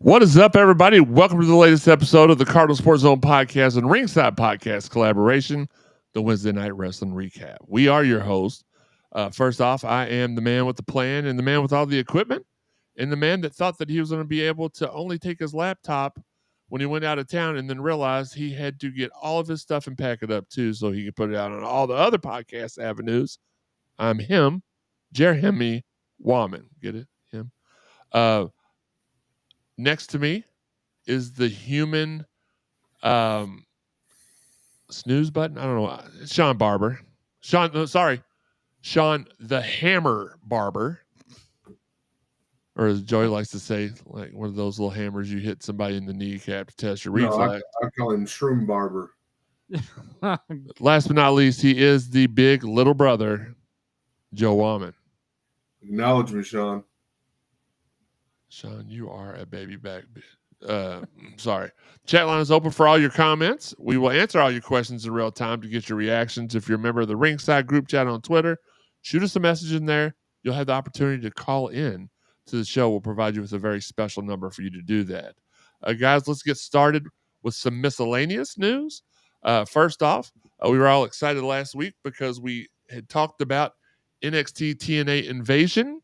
What is up, everybody? Welcome to the latest episode of the Cardinal Sports Zone podcast and Ringside Podcast collaboration, the Wednesday Night Wrestling Recap. We are your hosts. First off, I am the man with the plan and the man with all the equipment and the man that thought that he was going to be able to only take his laptop when he went out of town and then realized he had to get all of his stuff and pack it up too so he could put it out on all the other podcast avenues. I'm him, Jeremy Wallman. Get it? Him. Next to me is the human snooze button. I don't know. Shawn Barber. Shawn the Hammer Barber. Or as Joey likes to say, like one of those little hammers you hit somebody in the kneecap to test your reflex. I call him Shroom Barber. Last but not least, he is the big little brother, Joe Wallman. Acknowledge me, Shawn. Shawn, you are a baby back. Sorry. Chat line is open for all your comments. We will answer all your questions in real time to get your reactions. If you're a member of the Ringside group chat on Twitter, shoot us a message in there. You'll have the opportunity to call in to the show. We'll provide you with a very special number for you to do that. Guys, let's get started with some miscellaneous news. First off, we were all excited last week because we had talked about NXT TNA Invasion.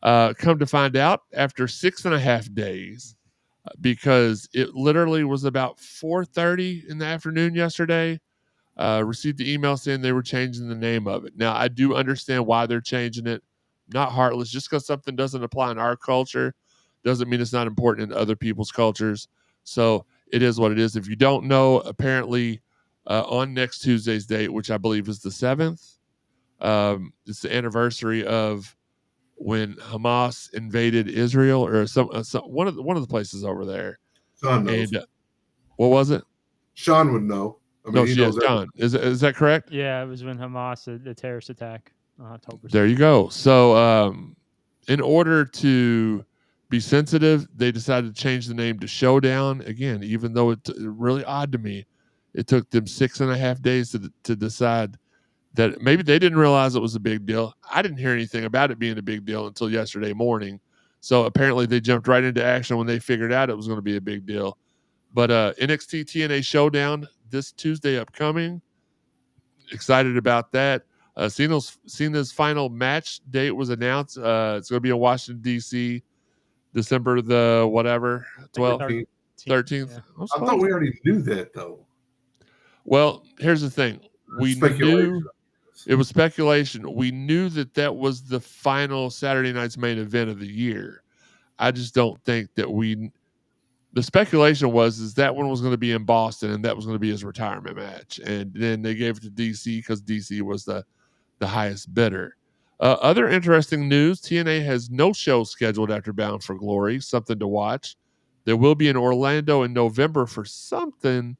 Come to find out, after 6.5 days, because it literally was about 4:30 in the afternoon yesterday, received the email saying they were changing the name of it. Now, I do understand why they're changing it. Not heartless. Just because something doesn't apply in our culture doesn't mean it's not important in other people's cultures. So it is what it is. If you don't know, apparently on next Tuesday's date, which I believe is the 7th, it's the anniversary of when Hamas invaded Israel, or one of the places over there. Shawn knows. And what was it? Shawn would know. He knows John. Is that correct? Yeah, it was when Hamas, the terrorist attack on October 6th. There you go. So in order to be sensitive, they decided to change the name to Showdown. Again, even though it's really odd to me, it took them 6.5 days to decide that maybe they didn't realize it was a big deal. I didn't hear anything about it being a big deal until yesterday morning. So apparently they jumped right into action when they figured out it was going to be a big deal. But NXT TNA Showdown this Tuesday upcoming. Excited about that. Cena's final match date was announced. It's going to be in Washington, D.C., December the whatever, 12th, 13th. Yeah. I thought we already knew that, though. Well, here's the thing. We knew it was speculation. We knew that was the final Saturday night's main event of the year. I just don't think that the speculation is that one was going to be in Boston and that was going to be his retirement match. And then they gave it to DC because DC was the highest bidder. Other interesting news, TNA has no show scheduled after Bound for Glory, something to watch. There will be in Orlando in November for something.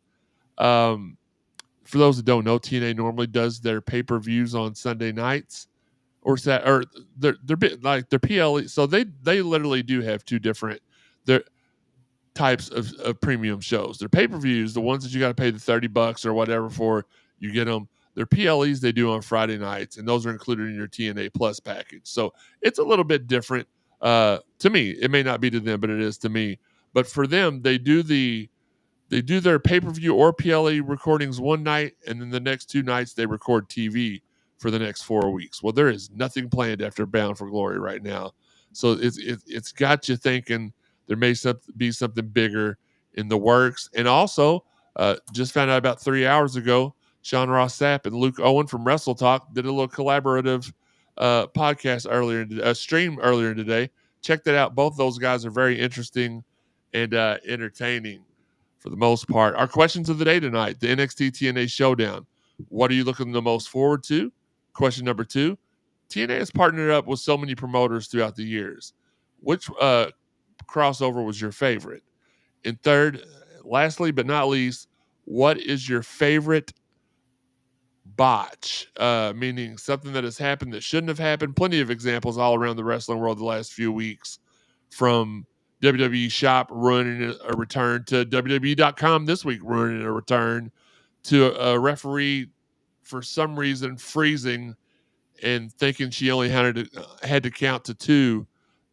For those that don't know, TNA normally does their pay-per-views on Sunday nights, or they're like their PLE. So they literally do have two different types of premium shows. Their pay-per-views, the ones that you got to pay the $30 or whatever for, you get them. Their PLEs they do on Friday nights, and those are included in your TNA Plus package. So it's a little bit different to me. It may not be to them, but it is to me. But for them, they do their pay-per-view or PLE recordings one night, and then the next 2 nights they record TV for the next 4 weeks. Well, there is nothing planned after Bound for Glory right now. So it's got you thinking there may be something bigger in the works. And also, just found out about 3 hours ago, Sean Ross Sapp and Luke Owen from Wrestle Talk did a little collaborative podcast stream earlier today. Check that out. Both those guys are very interesting and entertaining for the most part. Our questions of the day tonight, the NXT TNA Showdown. What are you looking the most forward to? Question number 2, TNA has partnered up with so many promoters throughout the years. Which crossover was your favorite? And third, lastly but not least, what is your favorite botch? Meaning something that has happened that shouldn't have happened. Plenty of examples all around the wrestling world the last few weeks, from WWE Shop ruining a return to WWE.com this week ruining a return to a referee for some reason freezing and thinking she only had to count to 2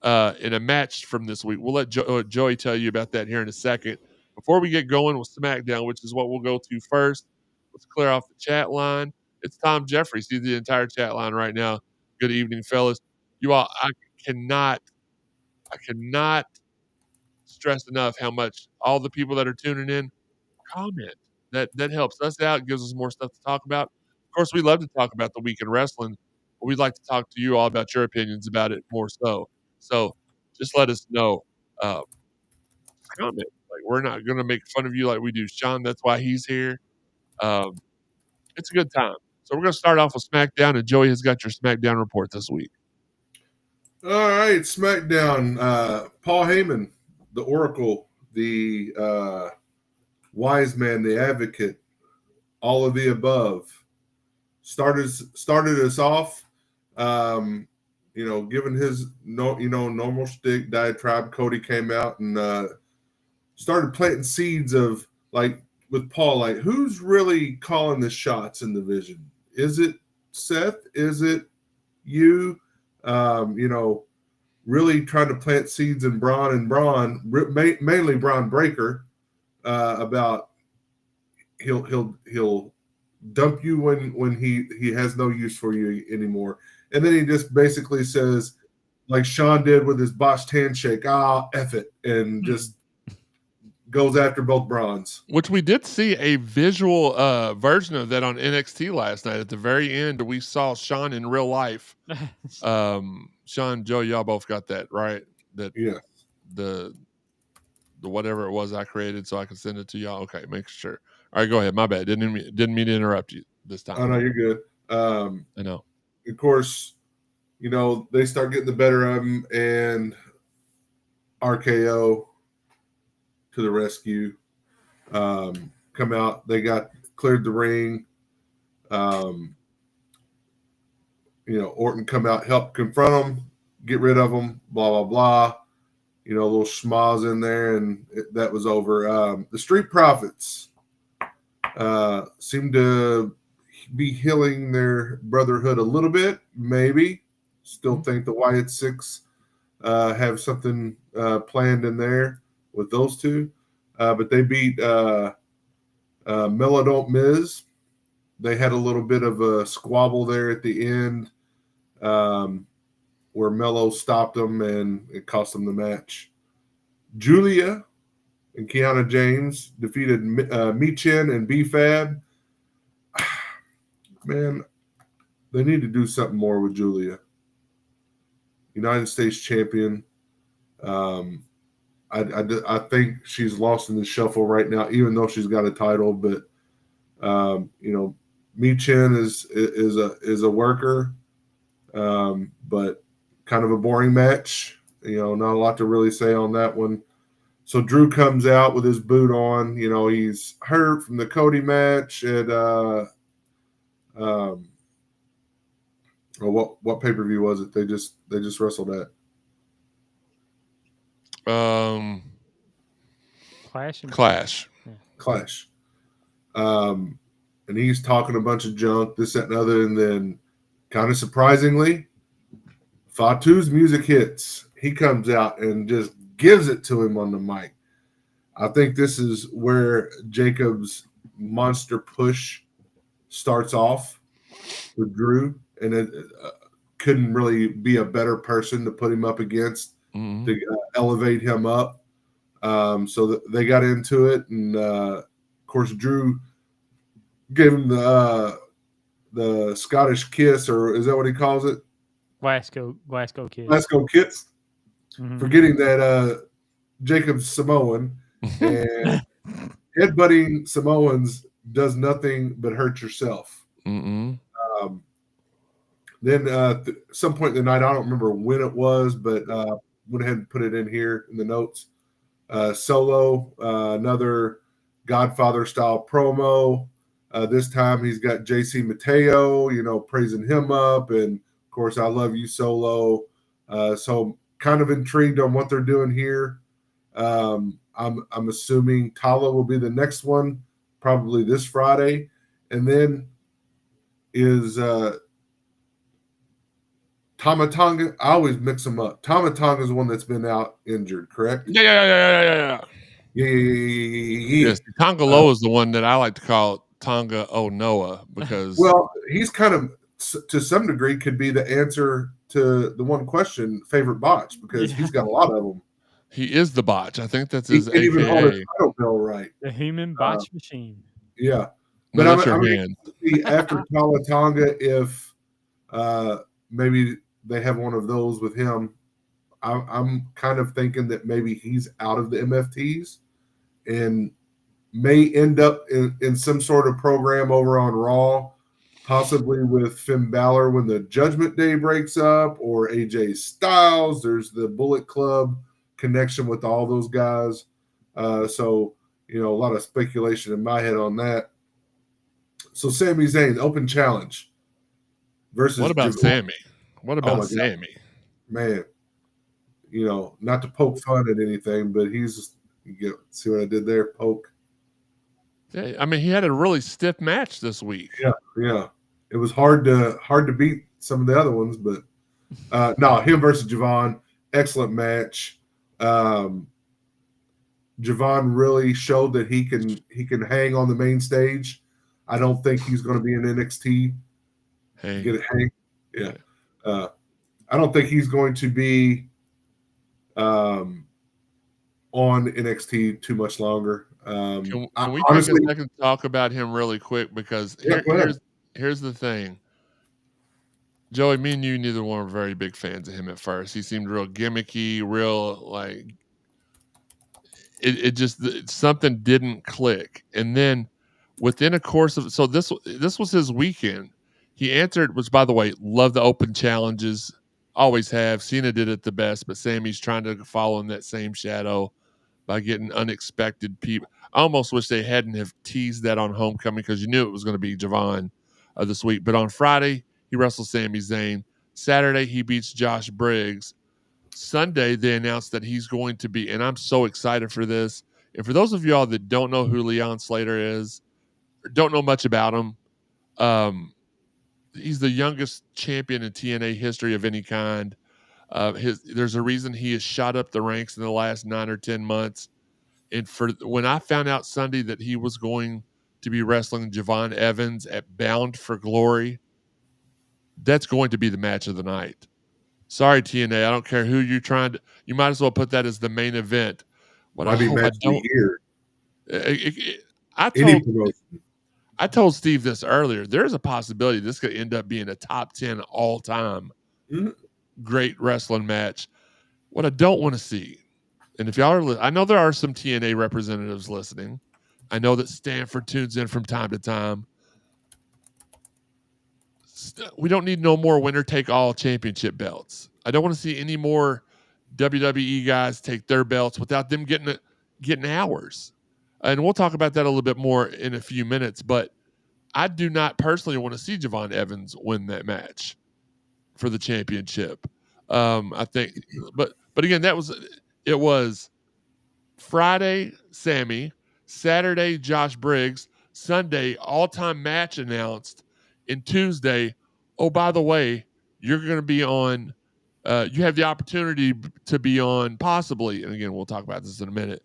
in a match from this week. We'll let Joey tell you about that here in a second. Before we get going with SmackDown, which is what we'll go to first, let's clear off the chat line. It's Tom Jeffrey. See the entire chat line right now. Good evening, fellas. You all, I cannot stress enough how much all the people that are tuning in comment. That helps us out, gives us more stuff to talk about. Of course, we love to talk about the week in wrestling, but we'd like to talk to you all about your opinions about it more so. So just let us know. Comment. Like, we're not going to make fun of you like we do Shawn. That's why he's here. It's a good time. So we're going to start off with SmackDown, and Joey has got your SmackDown report this week. All right, SmackDown. Paul Heyman, the Oracle, the wise man, the advocate, all of the above, started us off. Given his normal shtick diatribe, Cody came out and started planting seeds of, like, with Paul, like, who's really calling the shots in the division? Is it Seth? Is it you? Really trying to plant seeds in Braun, mainly Braun Breaker, about he'll dump you when he has no use for you anymore. And then he just basically says, like Shawn did with his botched handshake, F it, and just goes after both Brauns. Which we did see a visual version of that on NXT last night. At the very end, we saw Shawn in real life. Shawn, Joe, y'all both got that, right? Yeah. The whatever it was I created so I could send it to y'all. Okay, make sure. All right, go ahead. My bad. Didn't mean to interrupt you this time. Oh, no, you're good. I know. Of course, they start getting the better of him, and RKO to the rescue. Come out. They got cleared the ring. Orton come out, help confront him, get rid of him, blah, blah, blah. A little schmoz in there, and that was over. The Street Profits seem to be healing their brotherhood a little bit, maybe. Still think the Wyatt Six have something planned in there with those two. But they beat Melodont Miz. They had a little bit of a squabble there at the end where Melo stopped them and it cost them the match. Julia and Kiana James defeated Michin and B-Fab. Man, they need to do something more with Julia. United States champion. I think she's lost in the shuffle right now, even though she's got a title. But Michin is a worker, but kind of a boring match. Not a lot to really say on that one. So Drew comes out with his boot on. He's hurt from the Cody match at what pay-per-view was it? They just wrestled at. Clash. Yeah. Clash. And he's talking a bunch of junk, this, that, and other, and then kind of surprisingly, Fatu's music hits. He comes out and just gives it to him on the mic. I think this is where Jacob's monster push starts off with Drew, and it couldn't really be a better person to put him up against to elevate him up. So they got into it, and of course Drew gave him the Scottish kiss, or is that what he calls it? Glasgow kiss. Glasgow kiss. Forgetting that Jacob's Samoan, and headbutting Samoans does nothing but hurt yourself. Then some point in the night, I don't remember when it was, but went ahead and put it in here in the notes. Solo, another Godfather-style promo. This time he's got JC Mateo, praising him up. And, of course, I love you, Solo. So kind of intrigued on what they're doing here. I'm assuming Tala will be the next one, probably this Friday. And then is Tala Tama Tonga, I always mix them up. Tama Tonga is the one that's been out injured, correct? Yeah. Yeah. Tonga Loa is the one that I like to call Tonga Noah because well, he's kind of to some degree could be the answer to the one question, favorite botch, because he's got a lot of them. He is the botch. I think that's his AKA. Even hold his title bell right. The human botch machine. Yeah. But I'm hand. See after Tama Tonga if maybe they have one of those with him. I'm kind of thinking that maybe he's out of the MFTs and may end up in some sort of program over on Raw, possibly with Finn Balor when the Judgment Day breaks up, or AJ Styles. There's the Bullet Club connection with all those guys. So, a lot of speculation in my head on that. So Sami Zayn, open challenge versus. What about Sammy? What about Sammy? Man, not to poke fun at anything, but see what I did there? Poke. Yeah, I mean, he had a really stiff match this week. Yeah. It was hard to beat some of the other ones, but no, him versus Javon, excellent match. Javon really showed that he can hang on the main stage. I don't think he's going to be in NXT. Get it, hang? Yeah. I don't think he's going to be on NXT too much longer. Can we honestly take a second to talk about him really quick? Because here's the thing. Joey, me and you, neither one were very big fans of him at first. He seemed real gimmicky, real like it just something didn't click. And then within a course of this was his weekend. He answered, which by the way, love the open challenges. Always have. Cena did it the best, but Sammy's trying to follow in that same shadow by getting unexpected people. I almost wish they hadn't have teased that on Homecoming because you knew it was going to be Javon this week. But on Friday, he wrestles Sami Zayn. Saturday, he beats Josh Briggs. Sunday, they announced that he's going to be, and I'm so excited for this. And for those of y'all that don't know who Leon Slater is, or don't know much about him, he's the youngest champion in TNA history of any kind. There's a reason he has shot up the ranks in the last 9 or 10 months. And when I found out Sunday that he was going to be wrestling Javon Evans at Bound for Glory, that's going to be the match of the night. Sorry, TNA, I don't care who you're trying to. You might as well put that as the main event. What I hope I don't hear. I told Steve this earlier. There's a possibility this could end up being a top 10 all-time great wrestling match. What I don't want to see, and if y'all are, I know there are some TNA representatives listening. I know that Stanford tunes in from time to time. We don't need no more winner-take-all championship belts. I don't want to see any more WWE guys take their belts without them getting hours. And we'll talk about that a little bit more in a few minutes. But I do not personally want to see Javon Evans win that match for the championship. I think, but again, it was Friday, Sammy, Saturday, Josh Briggs, Sunday, all-time match announced, and Tuesday, oh, by the way, you're going to be on, you have the opportunity to be on possibly, and again, we'll talk about this in a minute,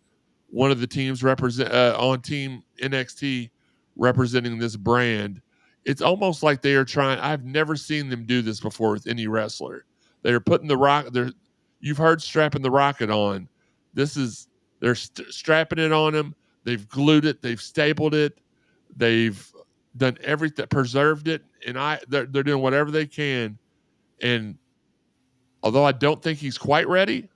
one of the teams on Team NXT representing this brand. It's almost like they are trying, I've never seen them do this before with any wrestler. They're putting you've heard strapping the rocket on. They're strapping it on him. They've glued it. They've stapled it. They've done everything, preserved it, and they're doing whatever they can. And although I don't think he's quite ready,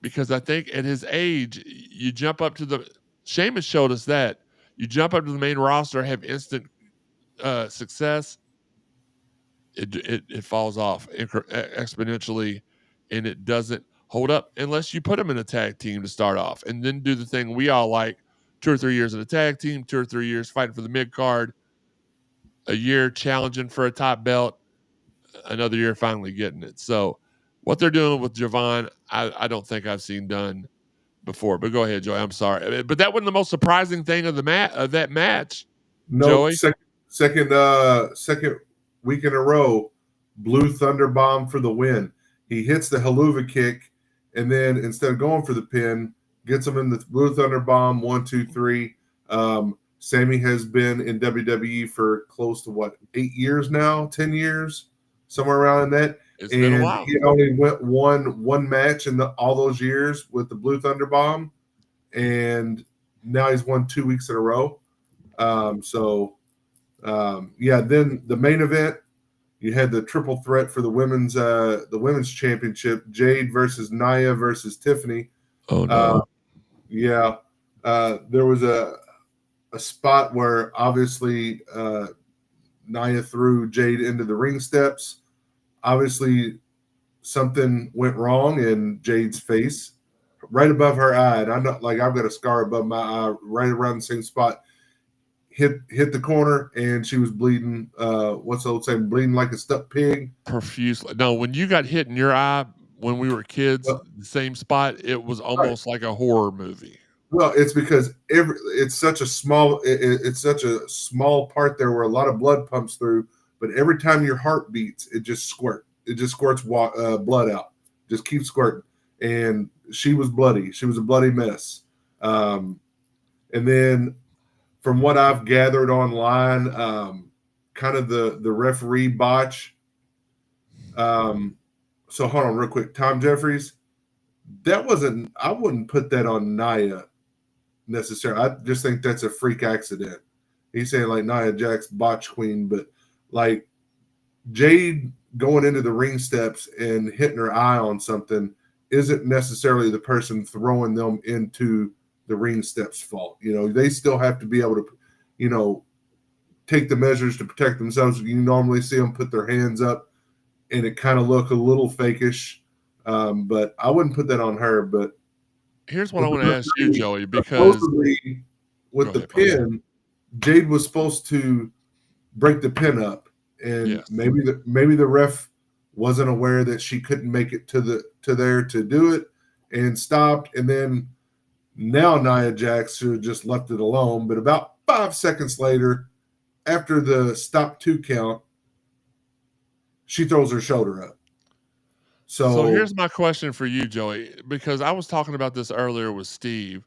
because I think at his age, you jump up to Sheamus showed us that. You jump up to the main roster, have instant success, it falls off exponentially, and it doesn't hold up unless you put him in a tag team to start off and then do the thing we all like, 2 or 3 years in a tag team, 2 or 3 years fighting for the mid card, a year challenging for a top belt, another year finally getting it. So what they're doing with Javon, I don't think I've seen done before. But go ahead, Joey. I'm sorry, but that wasn't the most surprising thing of that match. No, Joey? second week in a row, Blue Thunder Bomb for the win. He hits the Helluva Kick, and then instead of going for the pin, gets him in the Blue Thunder Bomb. 1, 2, 3. Sammy has been in WWE for close to 8 years now, 10 years, somewhere around that. It's been a while. He only went one match in all those years with the Blue Thunder Bomb, and now he's won 2 weeks in a row. Then the main event, you had the triple threat for the women's championship: Jade versus Nia versus Tiffany. Oh no! There was a spot where obviously Nia threw Jade into the ring steps. Obviously, something went wrong in Jade's face, right above her eye. And I've got a scar above my eye, right around the same spot. Hit the corner, and she was bleeding. What's the old saying? Bleeding like a stuck pig. Profusely. No, when you got hit in your eye when we were kids, the same spot, it was almost like a horror movie. Well, it's because it's such a small part there where a lot of blood pumps through, but every time your heart beats, it just squirts blood out. Just keeps squirting. And she was bloody. She was a bloody mess. And then from what I've gathered online, kind of the referee botch. So hold on real quick. Tom Jeffries, I wouldn't put that on Nia necessarily. I just think that's a freak accident. He's saying like Nia Jax botch queen, but like Jade going into the ring steps and hitting her eye on something isn't necessarily the person throwing them into the ring steps fault. They still have to be able to, take the measures to protect themselves. You normally see them put their hands up and it kind of look a little fakish. But I wouldn't put that on her. But here's what I want to ask you, Joey, because with the pin, Jade was supposed to break the pin up, and maybe the ref wasn't aware that she couldn't make it to there to do it and stopped. And then now Nia Jax should have just left it alone. But about 5 seconds later, after the stop 2 count, she throws her shoulder up. So here's my question for you, Joey, because I was talking about this earlier with Steve.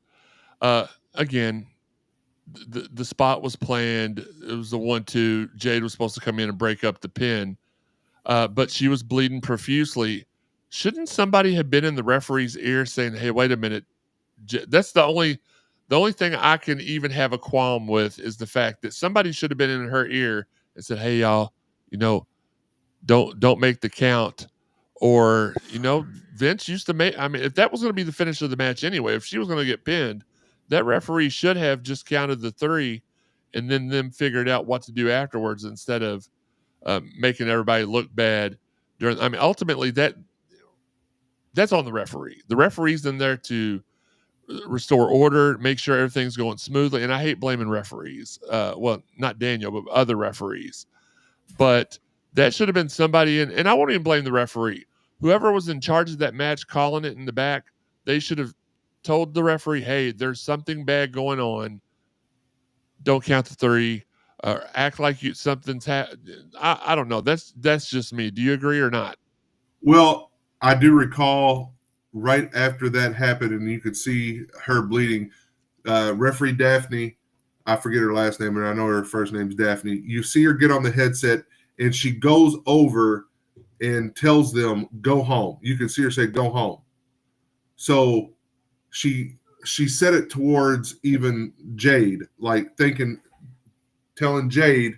Again, the spot was planned. It was the 1-2. Jade was supposed to come in and break up the pin, but she was bleeding profusely. Shouldn't somebody have been in the referee's ear saying, "Hey, wait a minute"? That's the only thing I can even have a qualm with is the fact that somebody should have been in her ear and said, "Hey, y'all, don't make the count." Or, Vince used to make, if that was going to be the finish of the match anyway, if she was going to get pinned, that referee should have just counted the 3 and then them figured out what to do afterwards instead of making everybody look bad ultimately that's on the referee. The referee's in there to restore order, make sure everything's going smoothly. And I hate blaming referees. Well, not Daniel, but other referees. But that should have been somebody in, and I won't even blame the referee. Whoever was in charge of that match calling it in the back, they should have told the referee, "Hey, there's something bad going on. Don't count the 3. Act like something's happened." I don't know. That's just me. Do you agree or not? Well, I do recall right after that happened, and you could see her bleeding. Referee Daphne, I forget her last name, and I know her first name's Daphne. You see her get on the headset, and she goes over and tells them, "Go home." You can see her say, "Go home." So she said it towards even Jade, like telling Jade,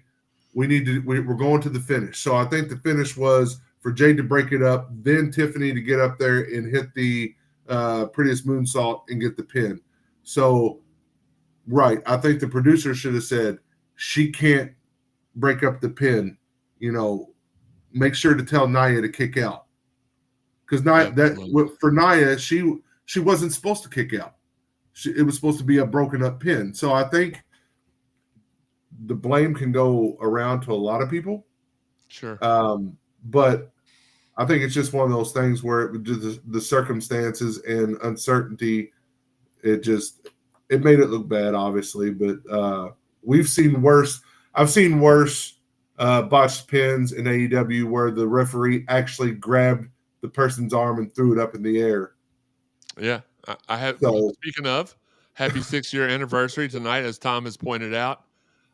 we're going to the finish. So I think the finish was for Jade to break it up, then Tiffany to get up there and hit the prettiest moonsault and get the pin. So, right, I think the producer should have said, she can't break up the pin. Make sure to tell Nia to kick out. Because for Nia, she wasn't supposed to kick out. It was supposed to be a broken up pin. So I think the blame can go around to a lot of people. Sure. But I think it's just one of those things where the circumstances and uncertainty, it made it look bad, obviously. But we've seen worse. I've seen worse botched pins in AEW where the referee actually grabbed the person's arm and threw it up in the air. Yeah, I have. So, speaking of, happy 6-year anniversary tonight, as Tom has pointed out.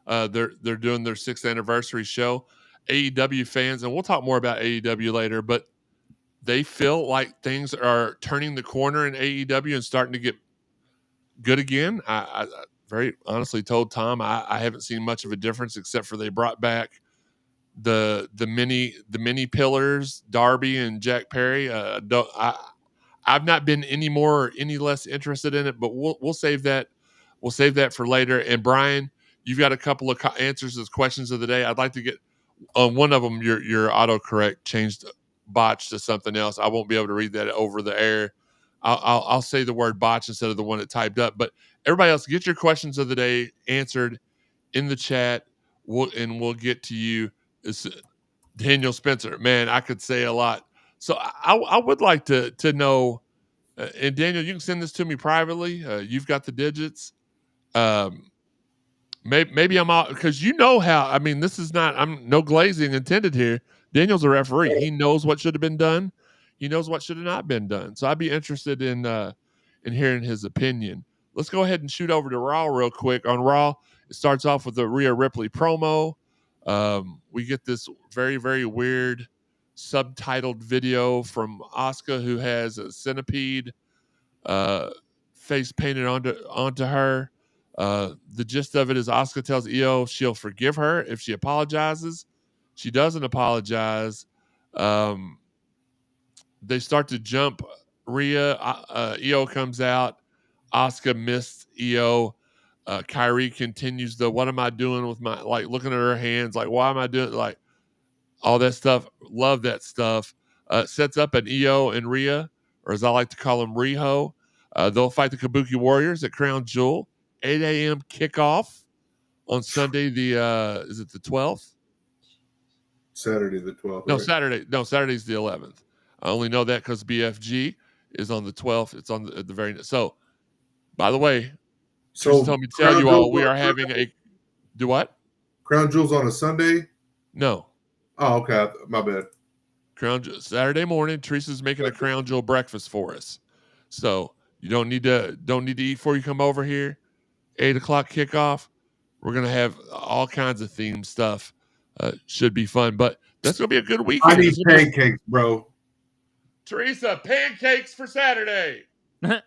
They're doing their 6th anniversary show. AEW fans, and we'll talk more about AEW later, but they feel like things are turning the corner in AEW and starting to get good again. I very honestly told Tom I haven't seen much of a difference except for they brought back the mini pillars, Darby and Jack Perry. I've not been any more or any less interested in it, but we'll save that. We'll save that for later. And Brian, you've got a couple of answers to the questions of the day. I'd like to get on one of them. Your autocorrect changed botch to something else. I won't be able to read that over the air. I'll say the word botch instead of the one it typed up. But everybody else, get your questions of the day answered in the chat. We'll get to you. It's Daniel Spencer. Man, I could say a lot. So I would like to know, and Daniel, you can send this to me privately. You've got the digits. Maybe I'm out because you know how. I mean, this is not. I'm no glazing intended here. Daniel's a referee. He knows what should have been done. He knows what should have not been done. So I'd be interested in hearing his opinion. Let's go ahead and shoot over to Raw real quick. On Raw, it starts off with the Rhea Ripley promo. We get this very, very weird subtitled video from Asuka, who has a centipede face painted onto her. The gist of it is Asuka tells Io she'll forgive her if she apologizes. She doesn't apologize. They start to jump Rhea. Io comes out. Asuka missed Io. Kyrie continues the what am I doing with my, like, looking at her hands, like, why am I doing, like, all that stuff. Love that stuff. Sets up an Io and Rhea, or as I like to call them, Riho. They'll fight the Kabuki Warriors at Crown Jewel. 8 a.m. kickoff on Sunday. Is it the 12th? Saturday the 12th. No, right? Saturday. No, Saturday's the 11th. I only know that because BFG is on the 12th. It's on the very. So, by the way, Teresa told me to tell you all we are having a. Do what? Crown Jewel's on a Sunday? No. Oh, okay. My bad. Saturday morning, Teresa's making a Crown Jewel breakfast for us. So you don't need to eat before you come over here. 8 o'clock kickoff. We're gonna have all kinds of themed stuff. Should be fun, but that's gonna be a good weekend. I need pancakes, bro. Teresa, pancakes for Saturday. That's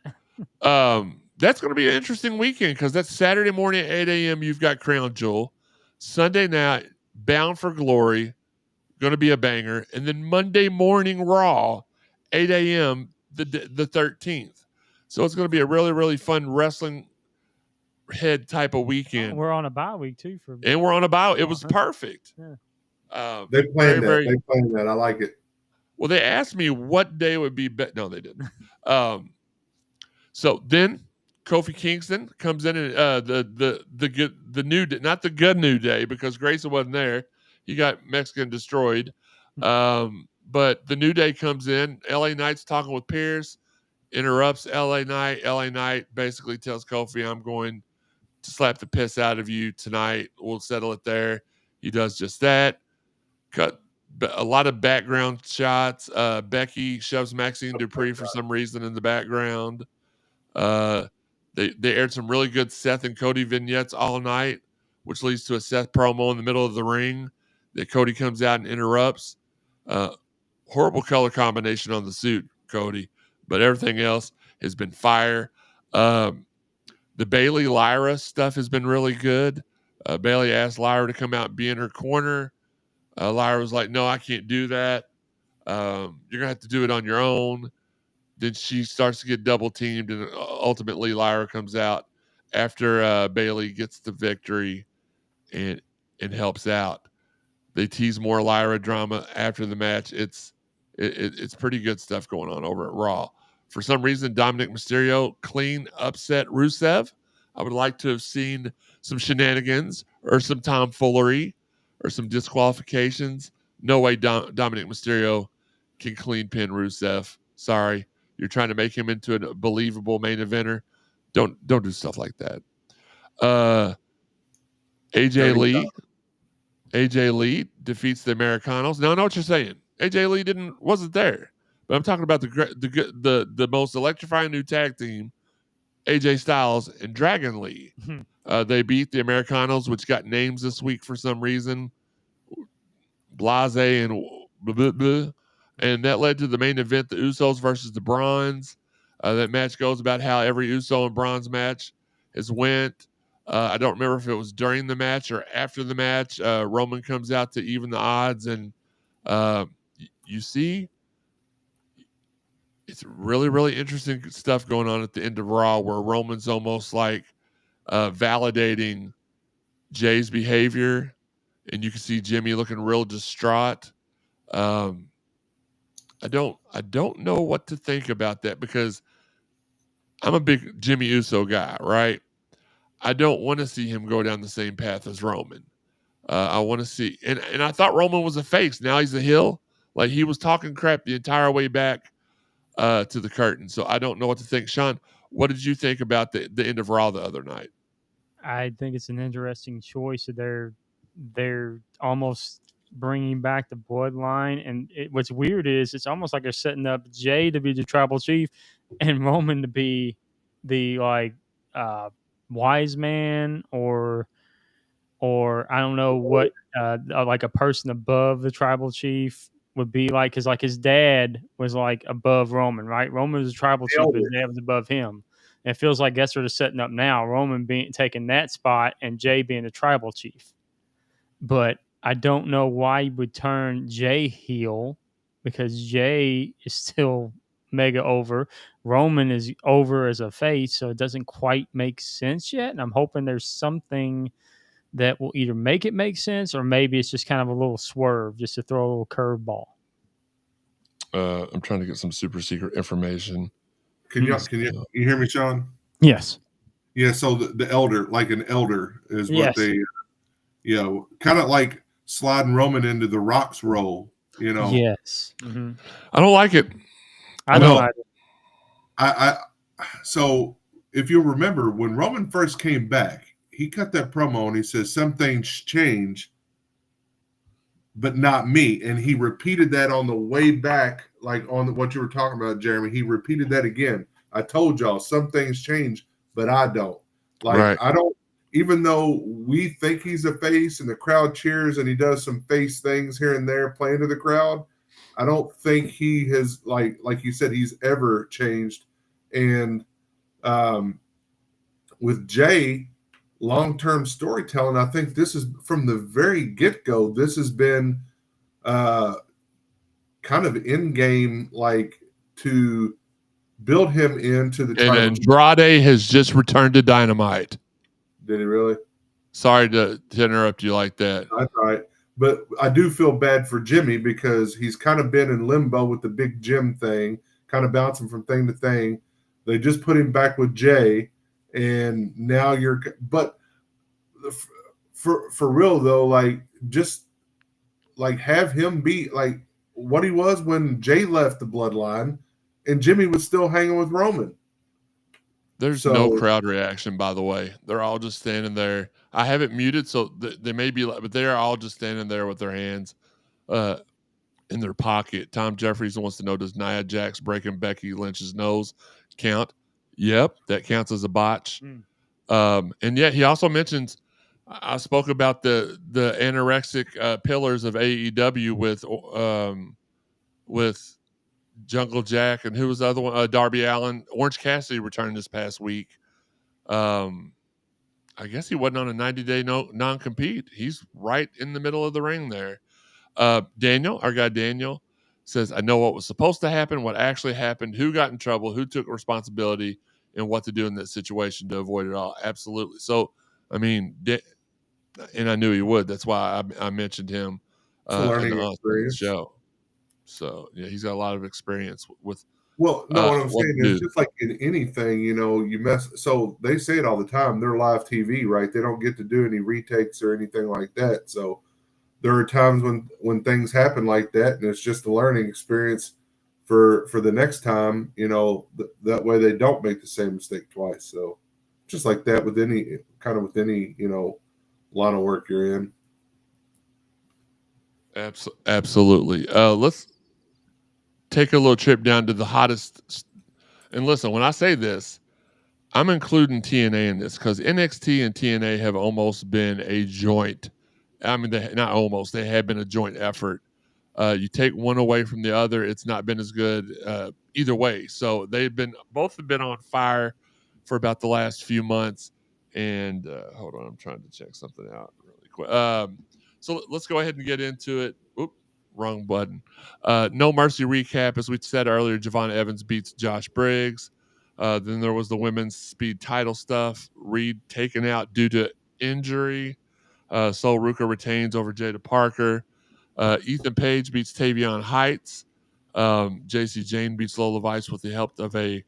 gonna be an interesting weekend because that's Saturday morning at 8 a.m. You've got Crown Jewel. Sunday night, Bound for Glory, gonna be a banger, and then Monday morning Raw, 8 a.m. the 13th. So it's gonna be a really, really fun wrestling head type of weekend. We're on a bye week too and we're on a bye. It was perfect. Yeah. They planned that. They planned that. I like it. Well, they asked me what day would be better. No, they didn't. So then Kofi Kingston comes in and the new, not the good new day because Grayson wasn't there. He got Mexican destroyed. But the New Day comes in. LA Knight's talking with Pierce, interrupts LA Knight. LA Knight basically tells Kofi, I'm going to slap the piss out of you tonight. We'll settle it there. He does just that. Cut a lot of background shots. Becky shoves Maxine Dupree for some reason in the background. They aired some really good Seth and Cody vignettes all night, which leads to a Seth promo in the middle of the ring that Cody comes out and interrupts. Horrible color combination on the suit, Cody, but everything else has been fire. The Bayley Lyra stuff has been really good. Bayley asked Lyra to come out and be in her corner. Lyra was like, no, I can't do that. You're going to have to do it on your own. Then she starts to get double teamed, and ultimately Lyra comes out after Bayley gets the victory and helps out. They tease more Lyra drama after the match. It's pretty good stuff going on over at Raw. For some reason, Dominic Mysterio clean upset Rusev. I would like to have seen some shenanigans or some tomfoolery or some disqualifications. No way Dominic Mysterio can clean pin Rusev. Sorry. You're trying to make him into a believable main eventer. Don't do stuff like that. AJ Lee. AJ Lee defeats the Americanos. Now I know what you're saying. AJ Lee wasn't there, but I'm talking about the most electrifying new tag team, AJ Styles and Dragon Lee. They beat the Americanos, which got names this week for some reason. Blase and blah, blah, blah. And that led to the main event, the Usos versus the Bronze. That match goes about how every Uso and Bronze match has went. I don't remember if it was during the match or after the match. Roman comes out to even the odds, and you see it's really, really interesting stuff going on at the end of Raw, where Roman's almost like validating Jay's behavior, and you can see Jimmy looking real distraught. I don't know what to think about that, because I'm a big Jimmy Uso guy, right? I don't want to see him go down the same path as Roman. I want to see, and I thought Roman was a face. Now he's a heel. Like, he was talking crap the entire way back to the curtain. So I don't know what to think. Shawn, what did you think about the end of Raw the other night? I think it's an interesting choice. They're almost bringing back the bloodline, and what's weird is it's almost like they're setting up Jay to be the tribal chief and Roman to be the wise man, or I don't know what like a person above the tribal chief would be like, because like his dad was like above Roman, right? Roman was a tribal chief, but his dad was above him. And it feels like that's sort of setting up now, Roman taking that spot and Jay being the tribal chief. But I don't know why you would turn Jay heel, because Jay is still mega over. Roman is over as a face, so it doesn't quite make sense yet. And I'm hoping there's something that will either make it make sense, or maybe it's just kind of a little swerve just to throw a little curveball. I'm trying to get some super secret information. Can you hear me, Shawn? Yes. Yeah. So the elder, like an elder, is what they, kind of like sliding Roman into the Rock's role. Yes. Mm-hmm. I don't like it. I don't like it. So if you remember, when Roman first came back, he cut that promo and he says, "Some things change, but not me." And he repeated that on the way back, like on what you were talking about, Jeremy. He repeated that again. I told y'all, some things change, but I don't. Like, right. I don't, even though we think he's a face and the crowd cheers and he does some face things here and there playing to the crowd, I don't think he has, like you said, he's ever changed. And with Jay, long-term storytelling, I think this is from the very get-go, this has been kind of in-game, like, to build him into the title. And Andrade has just returned to Dynamite. Did he really? Sorry to interrupt you like that. That's all right. But I do feel bad for Jimmy, because he's kind of been in limbo with the big Jim thing, kind of bouncing from thing to thing. They just put him back with Jay, and now but for real though, like, just like have him be like what he was when Jay left the bloodline, and Jimmy was still hanging with Roman. There's no crowd reaction, by the way. They're all just standing there. I have it muted, so they may be, but they're all just standing there with their hands in their pocket. Tom Jeffries wants to know, does Nia Jax breaking Becky Lynch's nose count? Yep, that counts as a botch. And yet he also mentions, I spoke about the anorexic pillars of AEW with Jungle Jack, and who was the other one? Darby Allin. Orange Cassidy returned this past week. I guess he wasn't on a 90-day non-compete. He's right in the middle of the ring there. Daniel, our guy Daniel, says, I know what was supposed to happen, what actually happened, who got in trouble, who took responsibility, and what to do in that situation to avoid it all. Absolutely. So, I mean, and I knew he would. That's why I mentioned him in the show. So, yeah, he's got a lot of experience with. Well, no, what I'm saying is just like in anything, you mess. So they say it all the time. They're live TV, right? They don't get to do any retakes or anything like that. So there are times when things happen like that, and it's just a learning experience for the next time, that way they don't make the same mistake twice. So just like that with any line of work you're in. Absolutely. Let's take a little trip down to the hottest. And listen, when I say this, I'm including TNA in this because NXT and TNA have almost been a joint. I mean, not almost. They have been a joint effort. You take one away from the other, it's not been as good either way. So both have been on fire for about the last few months. And hold on, I'm trying to check something out really quick. So let's go ahead and get into it. Oop, wrong button. No Mercy recap. As we said earlier, Javon Evans beats Josh Briggs. Then there was the women's speed title stuff. Reed taken out due to injury. Sol Ruka retains over Jada Parker. Ethan Page beats Tavion Heights. JC Jane beats Lola Vice with the help of a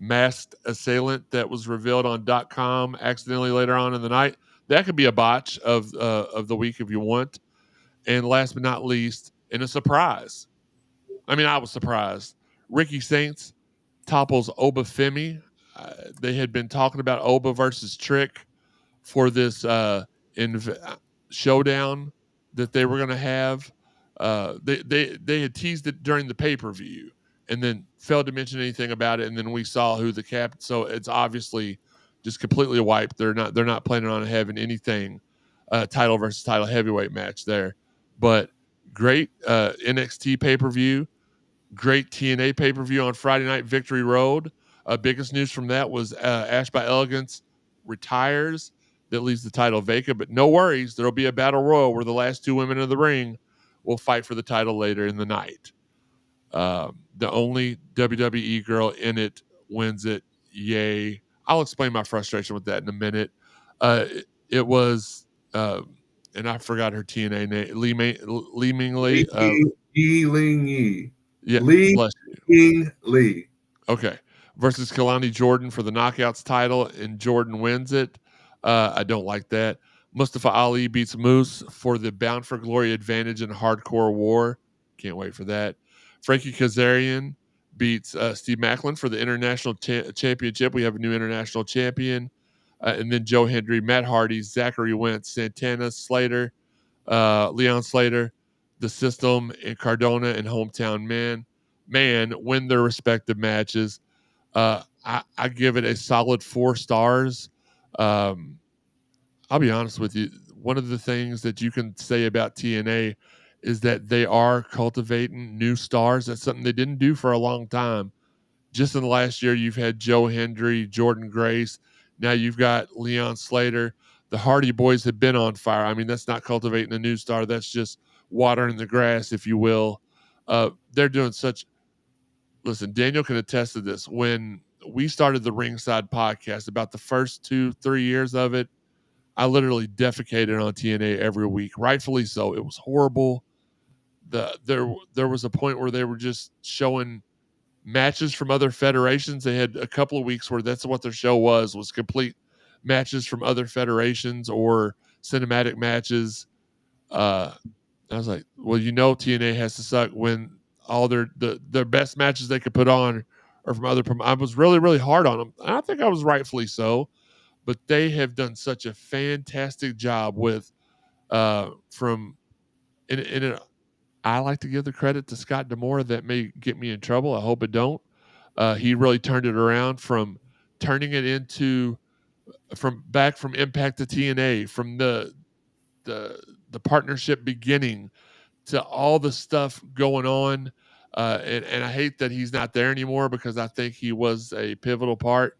masked assailant that was revealed on .com accidentally later on in the night. That could be a botch of the week if you want. And last but not least, in a surprise. I mean, I was surprised. Ricky Saints topples Oba Femi. They had been talking about Oba versus Trick for this showdown that they were going to have. They had teased it during the pay-per-view and then failed to mention anything about it. And then we saw who the captain. So it's obviously just completely wiped. They're not planning on having anything title versus title heavyweight match there. But great NXT pay-per-view. Great TNA pay-per-view on Friday Night Victory Road. Biggest news from that was Ash by Elegance retires. That leaves the title vacant, but no worries. There'll be a battle royal where the last two women in the ring will fight for the title later in the night. The only WWE girl in it wins it. Yay. I'll explain my frustration with that in a minute. It was, and I forgot her TNA name, Lee Ming Lee. Yi Ling Yi. Yeah, Lee Ying Lee. Okay. Versus Kalani Jordan for the Knockouts title, and Jordan wins it. I don't like that. Mustafa Ali beats Moose for the Bound for Glory advantage in Hardcore War. Can't wait for that. Frankie Kazarian beats Steve Macklin for the International Championship. We have a new International Champion. And then Joe Hendry, Matt Hardy, Zachary Wentz, Santana, Slater, Leon Slater, The System, and Cardona and Hometown Man win their respective matches. I give it a solid 4 stars. I'll be honest with you. One of the things that you can say about TNA is that they are cultivating new stars. That's something they didn't do for a long time. Just in the last year, you've had Joe Hendry, Jordan Grace. Now you've got Leon Slater. The Hardy Boys have been on fire. I mean, that's not cultivating a new star. That's just watering the grass, if you will. They're doing such. Listen, Daniel can attest to this. When we started the Ringside podcast, about the first 2-3 years of it, I literally defecated on TNA every week, rightfully so. It was horrible. There was a point where they were just showing matches from other federations. They had a couple of weeks where that's what their show was complete matches from other federations or cinematic matches. I was like, well, TNA has to suck when all their best matches they could put on are from other. I was really, really hard on them. And I think I was rightfully so, but they have done such a fantastic job with I like to give the credit to Scott D'Amore. That may get me in trouble. I hope it don't. He really turned it around from turning it into from Impact to TNA, from the partnership beginning to all the stuff going on. And I hate that he's not there anymore because I think he was a pivotal part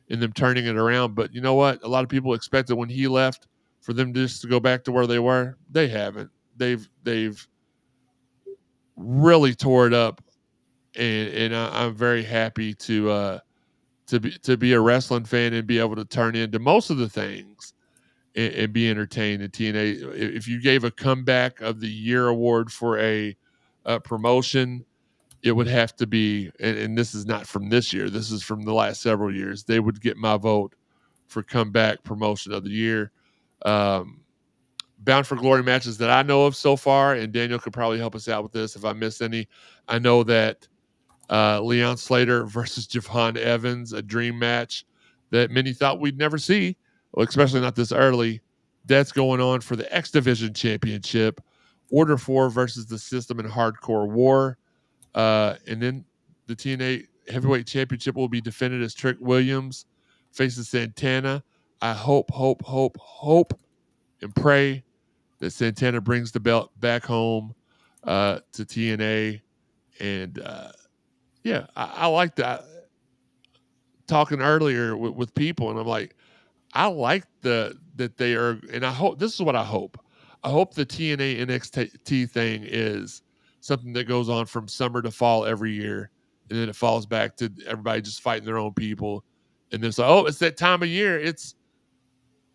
in them turning it around. But you know what? A lot of people expected when he left for them just to go back to where they were. They haven't. They've really tore it up, and I'm very happy to be a wrestling fan and be able to turn into most of the things and be entertained in TNA. If you gave a comeback of the year award for a promotion, it would have to be, and this is not from this year, this is from the last several years, they would get my vote for comeback promotion of the year. Bound for Glory matches that I know of so far, and Daniel could probably help us out with this if I miss any. I know that Leon Slater versus Javon Evans, a dream match that many thought we'd never see, well, especially not this early. That's going on for the X Division Championship Order 4 versus the System in Hardcore War. And then the TNA Heavyweight Championship will be defended as Trick Williams faces Santana. I hope, and pray that Santana brings the belt back home to TNA. And I like that. Talking earlier with people, and I'm like, I like that they are, and I hope this is what I hope. I hope the TNA NXT thing is something that goes on from summer to fall every year, and then it falls back to everybody just fighting their own people, and then it's like, oh, it's that time of year. It's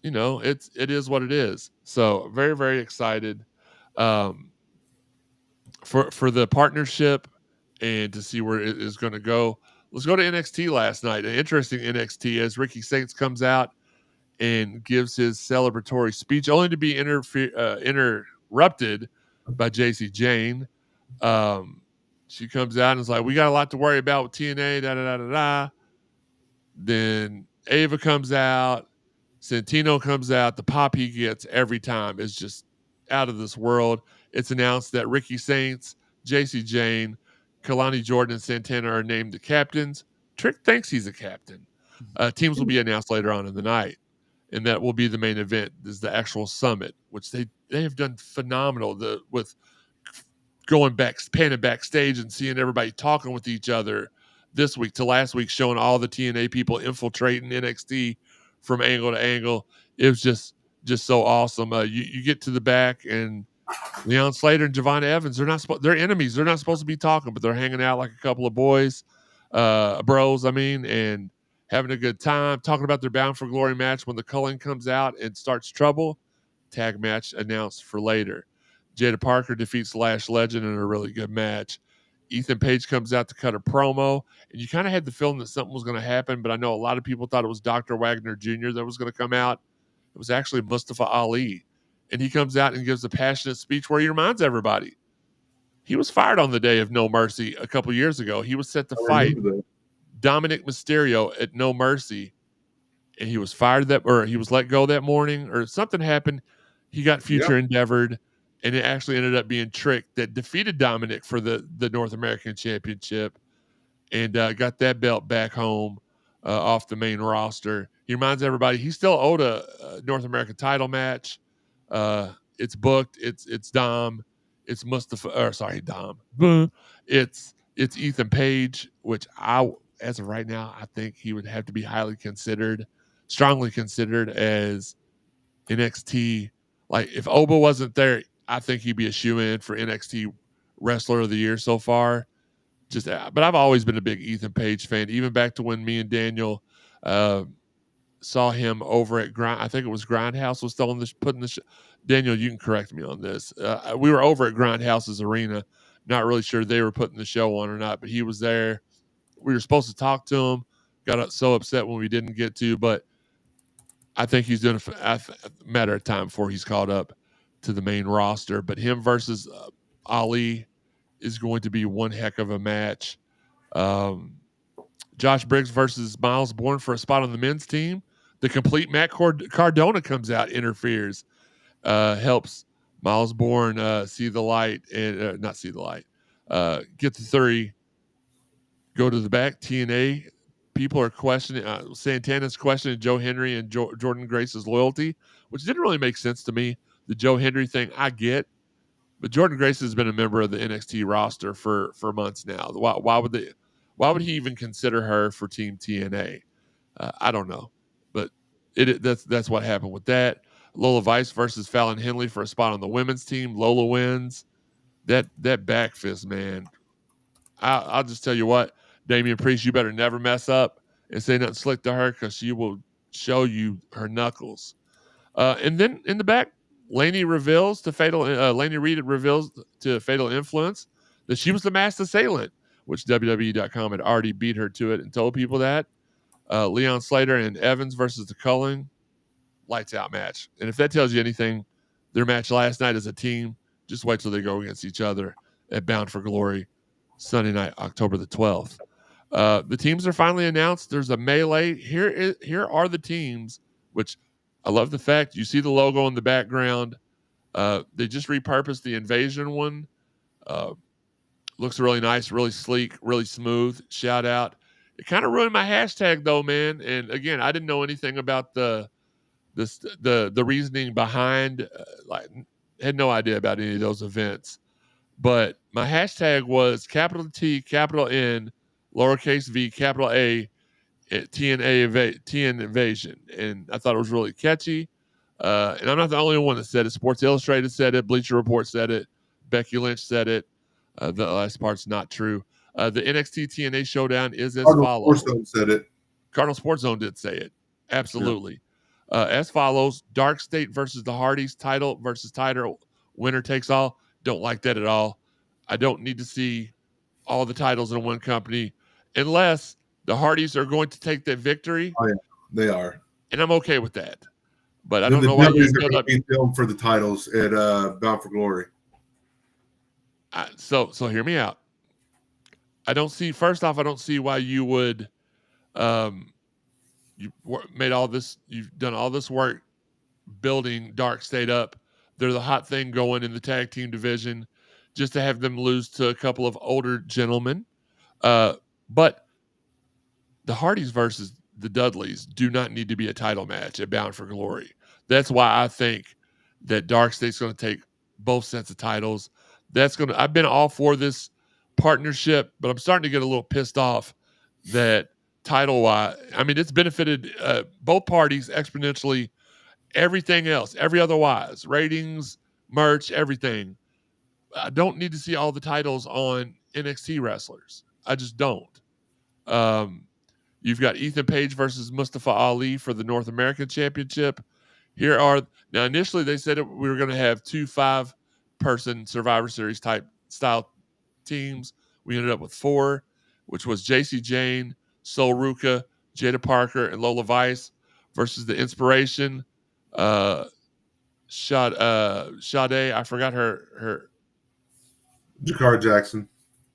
it is what it is. So very, very excited for the partnership and to see where it is going to go. Let's go to NXT last night. An interesting NXT as Ricky Saints comes out and gives his celebratory speech, only to be interrupted by JC Jane. She comes out and is like, we got a lot to worry about with TNA, da-da-da-da-da. Then Ava comes out. Santino comes out. The pop he gets every time is just out of this world. It's announced that Ricky Saints, JC Jane, Kalani Jordan, and Santana are named the captains. Trick thinks he's a captain. Teams will be announced later on in the night, and that will be the main event. Is the actual summit, which they have done phenomenal with going panning backstage and seeing everybody talking with each other this week to last week, showing all the TNA people infiltrating NXT from angle to angle. It was just so awesome. You get to the back, and Leon Slater and Javon Evans, they're enemies. They're not supposed to be talking, but they're hanging out like a couple of bros, and having a good time, talking about their Bound for Glory match when the Cullen comes out and starts trouble. Tag match announced for later. Jada Parker defeats Lash Legend in a really good match. Ethan Page comes out to cut a promo, and you kind of had the feeling that something was going to happen, but I know a lot of people thought it was Dr. Wagner Jr. that was going to come out. It was actually Mustafa Ali, and he comes out and gives a passionate speech where he reminds everybody he was fired on the day of No Mercy a couple years ago. He was set to fight Dominic Mysterio at No Mercy, and he was fired he was let go that morning, or something happened. He got future endeavored, and it actually ended up being Trick that defeated Dominic for the North American Championship and got that belt back home off the main roster. He reminds everybody he's still owed a North American title match. It's booked. It's Dom. It's Dom. It's Ethan Page, which as of right now, I think he would have to be strongly considered as NXT. Like if Oba wasn't there, I think he'd be a shoe-in for NXT Wrestler of the Year so far. But I've always been a big Ethan Page fan, even back to when me and Daniel saw him over at I think it was Grindhouse was still putting the Daniel, you can correct me on this. We were over at Grindhouse's arena. Not really sure they were putting the show on or not, but he was there. We were supposed to talk to him. Got so upset when we didn't get to, but I think he's doing a matter of time before he's caught up to the main roster. But him versus Ali is going to be one heck of a match. Josh Briggs versus Miles Bourne for a spot on the men's team. The complete Matt Cardona comes out, interferes, helps Miles Bourne see the light and not see the light, get the 3, go to the back. TNA people are questioning Santana's questioning Joe Henry and Jordan Grace's loyalty, which didn't really make sense to me. The Joe Henry thing I get, but Jordan Grace has been a member of the NXT roster for months now. Why would he even consider her for Team TNA? I don't know, but that's what happened with that. Lola Vice versus Fallon Henley for a spot on the women's team. Lola wins. That back fist, man. I'll just tell you what, Damian Priest, you better never mess up and say nothing slick to her, because she will show you her knuckles. And then in the back, Laney Reed reveals to Fatal Influence that she was the masked assailant, which WWE.com had already beat her to it and told people that. Leon Slater and Evans versus the Cullen, lights out match. And if that tells you anything, their match last night as a team, just wait till they go against each other at Bound for Glory, Sunday night, October the 12th. The teams are finally announced. There's a melee. Here are the teams, which I love the fact you see the logo in the background They just repurposed the Invasion one. Looks really nice, really sleek, really smooth. Shout out. It kind of ruined my hashtag though, man. And again, I didn't know anything about the reasoning behind. Had no idea about any of those events. But my hashtag was capital T, capital N, lowercase v, capital A, TN Invasion. And I thought it was really catchy. And I'm not the only one that said it. Sports Illustrated said it. Bleacher Report said it. Becky Lynch said it. The last part's not true. The NXT TNA Showdown is as follows. Sports Zone said it. Cardinal Sports Zone did say it. Absolutely. Yeah. As follows. Dark State versus the Hardys. Title versus title. Winner takes all. Don't like that at all. I don't need to see all the titles in one company unless the Hardys are going to take that victory. Oh, yeah. They are. And I'm okay with that. But I don't know why you build up for the titles at Bound for Glory. So hear me out. I don't see why you would made all this, you've done all this work building Dark State up. They're the hot thing going in the tag team division, just to have them lose to a couple of older gentlemen. But the Hardys versus the Dudleys do not need to be a title match at Bound for Glory. That's why I think that Dark State's going to take both sets of titles. I've been all for this partnership, but I'm starting to get a little pissed off that title-wise, I mean, it's benefited both parties exponentially. Everything else, every otherwise, ratings, merch, everything. I don't need to see all the titles on NXT wrestlers. I just don't. You've got Ethan Page versus Mustafa Ali for the North American Championship. Now initially they said we were going to have 2 5-person Survivor Series type style teams. We ended up with 4, which was JC Jane, Sol Ruka, Jada Parker, and Lola Vice versus the Inspiration. Sade, I forgot her. Jakar Jackson.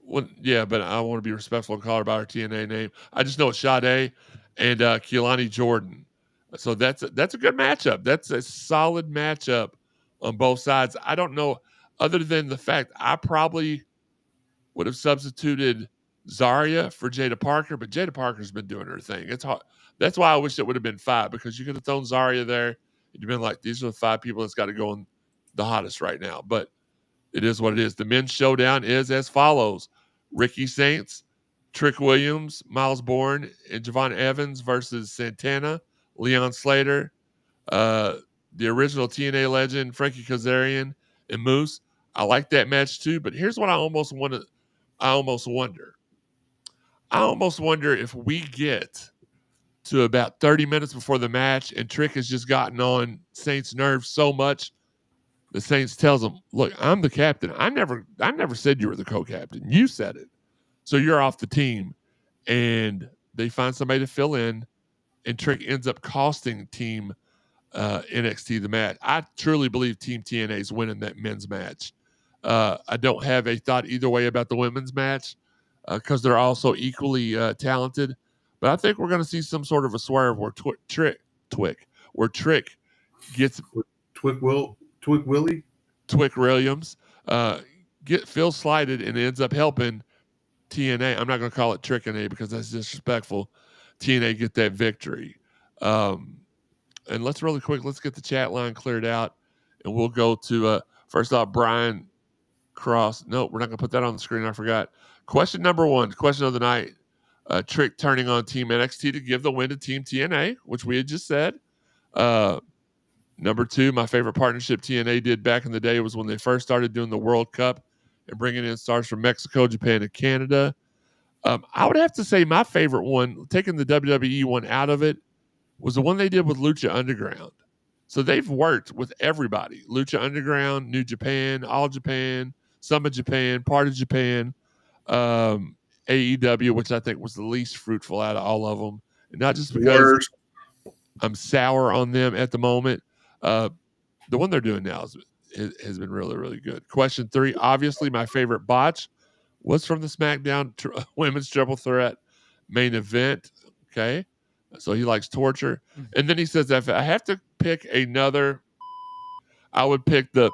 Well, yeah, but I want to be respectful and call her by her TNA name. I just know it's Sade and Kehlani Jordan. So that's a good matchup. That's a solid matchup on both sides. I don't know, other than the fact I probably would have substituted Zarya for Jada Parker, but Jada Parker's been doing her thing. It's hard. That's why I wish it would have been 5, because you could have thrown Zarya there. You'd been like, these are the 5 people that's got to go on the hottest right now. But it is what it is. The men's showdown is as follows. Ricky Saints, Trick Williams, Miles Bourne, and Javon Evans versus Santana, Leon Slater, the original TNA legend, Frankie Kazarian, and Moose. I like that match too, but here's what I almost wonder. I almost wonder if we get to about 30 minutes before the match and Trick has just gotten on Saints' nerves so much, the Saints tells him, look, I'm the captain. I never said you were the co-captain. You said it. So you're off the team. And they find somebody to fill in, and Trick ends up costing Team NXT the match. I truly believe Team TNA is winning that men's match. I don't have a thought either way about the women's match because they're also equally talented. But I think we're going to see some sort of a swerve where Trick gets Twick Williams feels slighted and ends up helping TNA. I'm not going to call it Trick and A because that's disrespectful. TNA get that victory. And let's get the chat line cleared out, and we'll go to first off, Brian Cross. No, we're not going to put that on the screen. I forgot. Question number 1, question of the night. Trick turning on Team NXT to give the win to Team TNA, which we had just said. Number 2, my favorite partnership TNA did back in the day was when they first started doing the World Cup and bringing in stars from Mexico, Japan, and Canada. I would have to say my favorite one, taking the WWE one out of it, was the one they did with Lucha Underground. So they've worked with everybody. Lucha Underground, New Japan, All Japan, Summit Japan, Part of Japan, AEW, which I think was the least fruitful out of all of them. And not just because I'm sour on them at the moment. The one they're doing now has been really, really good. Question 3, obviously my favorite botch was from the SmackDown Women's Triple Threat main event. Okay. So he likes torture. And then he says, if I have to pick another, I would pick the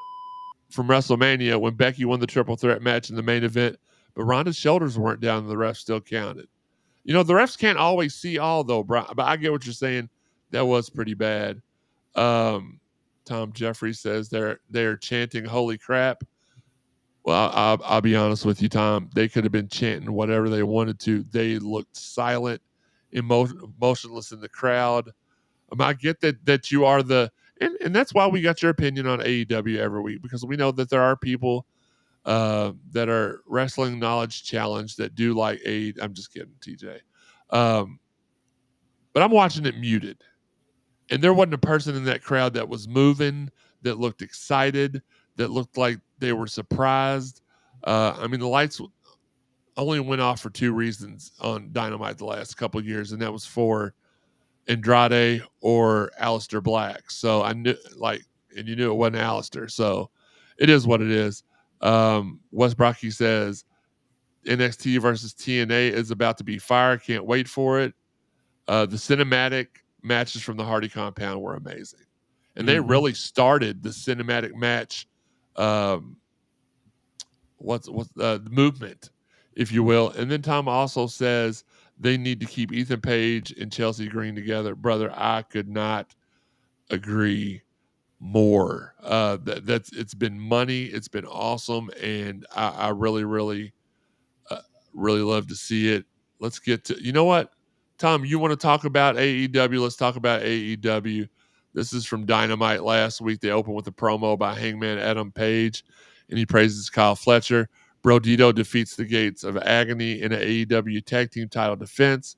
from WrestleMania when Becky won the triple threat match in the main event, but Ronda's shoulders weren't down and the refs still counted. The refs can't always see all, though, bro, but I get what you're saying. That was pretty bad. Tom Jeffrey says they're chanting "Holy crap." Well, I'll be honest with you, Tom. They could have been chanting whatever they wanted to. They looked silent, motionless in the crowd. I get that you are and that's why we got your opinion on AEW every week, because we know that there are people that are wrestling knowledge challenged that do like I'm just kidding, TJ. But I'm watching it muted. And there wasn't a person in that crowd that was moving, that looked excited, that looked like they were surprised. The lights only went off for two reasons on Dynamite the last couple of years, and that was for Andrade or Aleister Black. So I knew, and you knew it wasn't Aleister. So it is what it is. Wes Brocky says NXT versus TNA is about to be fire. Can't wait for it. The cinematic matches from the Hardy compound were amazing. And they really started the cinematic match, the movement, if you will. And then Tom also says they need to keep Ethan Page and Chelsea Green together. Brother, I could not agree more. It's been money. It's been awesome. And I really, really, really love to see it. Let's get to, you know what? Tom, you want to talk about AEW? Let's talk about AEW. This is from Dynamite last week. They opened with a promo by Hangman Adam Page, and he praises Kyle Fletcher. Brodito defeats the Gates of Agony in an AEW tag team title defense.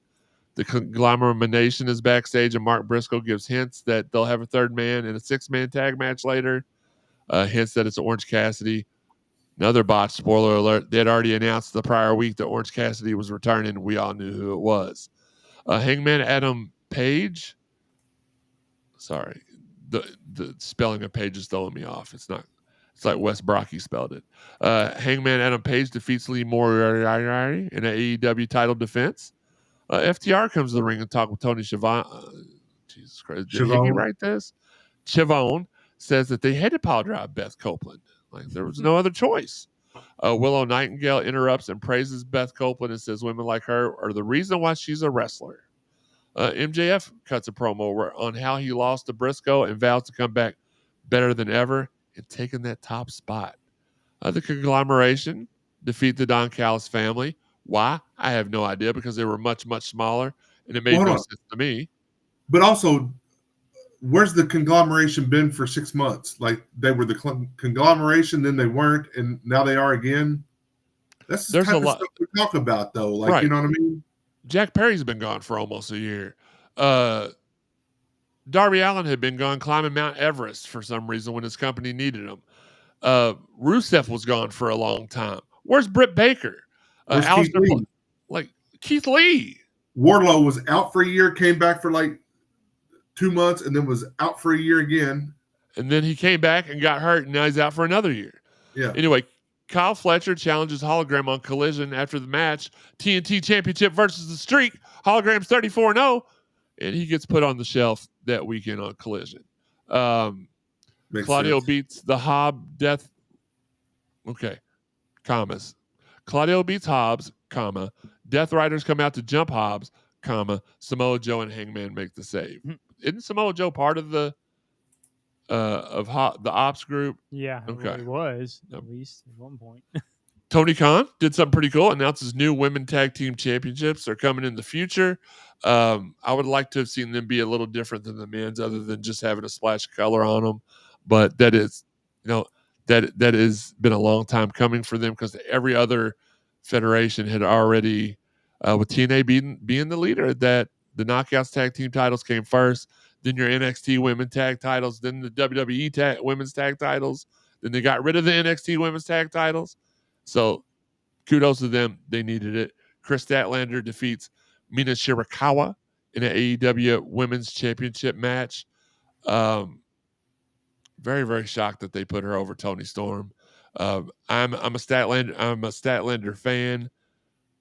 The conglomeration is backstage, and Mark Briscoe gives hints that they'll have a third man in a 6-man tag match later. Hints that it's Orange Cassidy. Another botch, spoiler alert. They had already announced the prior week that Orange Cassidy was returning. We all knew who it was. Hangman Adam Page. Sorry, the spelling of Page is throwing me off. It's not. It's like Wes Brocky spelled it. Hangman Adam Page defeats Lee Moriarty in an AEW title defense. FTR comes to the ring and talk with Tony Schiavone. Jesus Christ, did he write this? Schiavone says that they had to pile drive Beth Copeland. Like there was no other choice. Willow Nightingale interrupts and praises Beth Copeland and says women like her are the reason why she's a wrestler. MJF cuts a promo on how he lost to Briscoe and vows to come back better than ever and taking that top spot. The conglomeration defeat the Don Callis family. Why? I have no idea, because they were much, much smaller, and it made no sense to me. But also, where's the conglomeration been for 6 months? Like, they were the conglomeration, then they weren't, and now they are again. That's the type of stuff we talk about, though. Like, right. You know what I mean? Jack Perry's been gone for almost a year. Darby Allin had been gone climbing Mount Everest for some reason when his company needed him. Rusev was gone for a long time. Where's Britt Baker? Where's Keith Lee? Keith Lee. Wardlow was out for a year, came back for like 2 months, and then was out for a year again. And then he came back and got hurt, and now he's out for another year. Yeah. Anyway, Kyle Fletcher challenges Hologram on Collision after the match. TNT Championship versus the Streak. Hologram's 34-0, and he gets put on the shelf that weekend on Collision. Claudio beats the Hobb Death. Okay, commas. Claudio beats Hobbs, comma. Death Riders come out to jump Hobbs, comma. Samoa Joe and Hangman make the save. Isn't Samoa Joe part of the Ops group? Yeah, okay. Well, he was at least at one point. Tony Khan did something pretty cool. Announces new women tag team championships are coming in the future. I would like to have seen them be a little different than the men's, other than just having a splash of color on them. But that is, that has been a long time coming for them, because every other federation had already, with TNA being the leader, that the Knockouts tag team titles came first, then your NXT women tag titles, then the WWE women's tag titles, then they got rid of the NXT women's tag titles. So kudos to them. They needed it. Chris Statlander defeats Mina Shirakawa in an AEW women's championship match. Very, very shocked that they put her over Toni Storm. I'm a Statlander fan,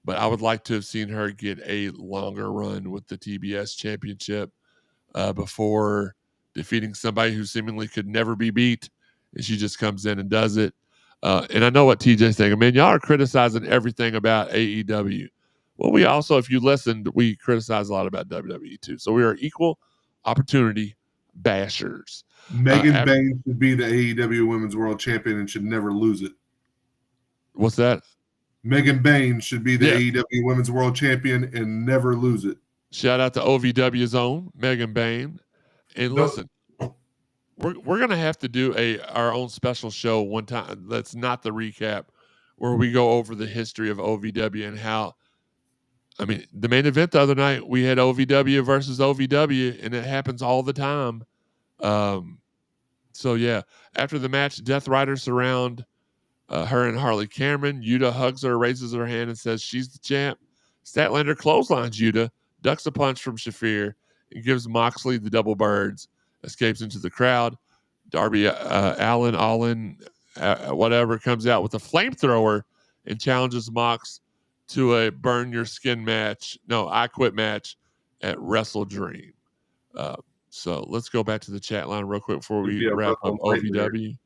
but I would like to have seen her get a longer run with the TBS championship before defeating somebody who seemingly could never be beat and she just comes in and does it. And I know what TJ's thinking. Man, y'all are criticizing everything about AEW. Well, we also, if you listened, we criticize a lot about WWE too. So we are equal opportunity bashers. Megan Bain should be the AEW Women's World Champion and should never lose it. What's that? Megan Bain should be the AEW Women's World Champion and never lose it. Shout out to OVW's own Megan Bain. And listen, we're gonna have to do our own special show one time. That's not the recap, where we go over the history of OVW and how. I mean, the main event the other night, we had OVW versus OVW, and it happens all the time. So yeah, after the match, Death Riders surround her and Harley Cameron. Yuta hugs her, raises her hand, and says she's the champ. Statlander clotheslines Yuta, ducks a punch from Shafir, and gives Moxley the double birds. Escapes into the crowd. Darby Allin, whatever, comes out with a flamethrower and challenges Mox to a burn your skin match. No, I quit match at Wrestle Dream. So let's go back to the chat line real quick before we wrap up OVW.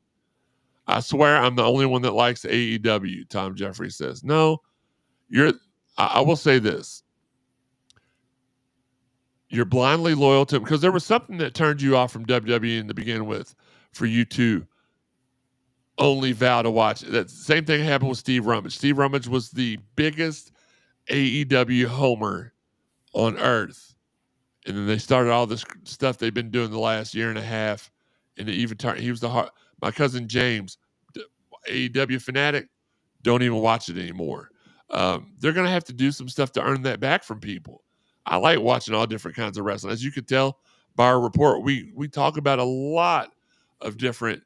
I swear I'm the only one that likes AEW, Tom Jeffrey says. No, I will say this. You're blindly loyal to him because there was something that turned you off from WWE to begin with for you to only vow to watch it. That same thing happened with Steve Rummage. Steve Rummage was the biggest AEW homer on earth. And then they started all this stuff they've been doing the last year and a half. And it even turned, he was my cousin James, AEW fanatic, don't even watch it anymore. They're going to have to do some stuff to earn that back from people. I like watching all different kinds of wrestling. As you could tell by our report, we talk about a lot of different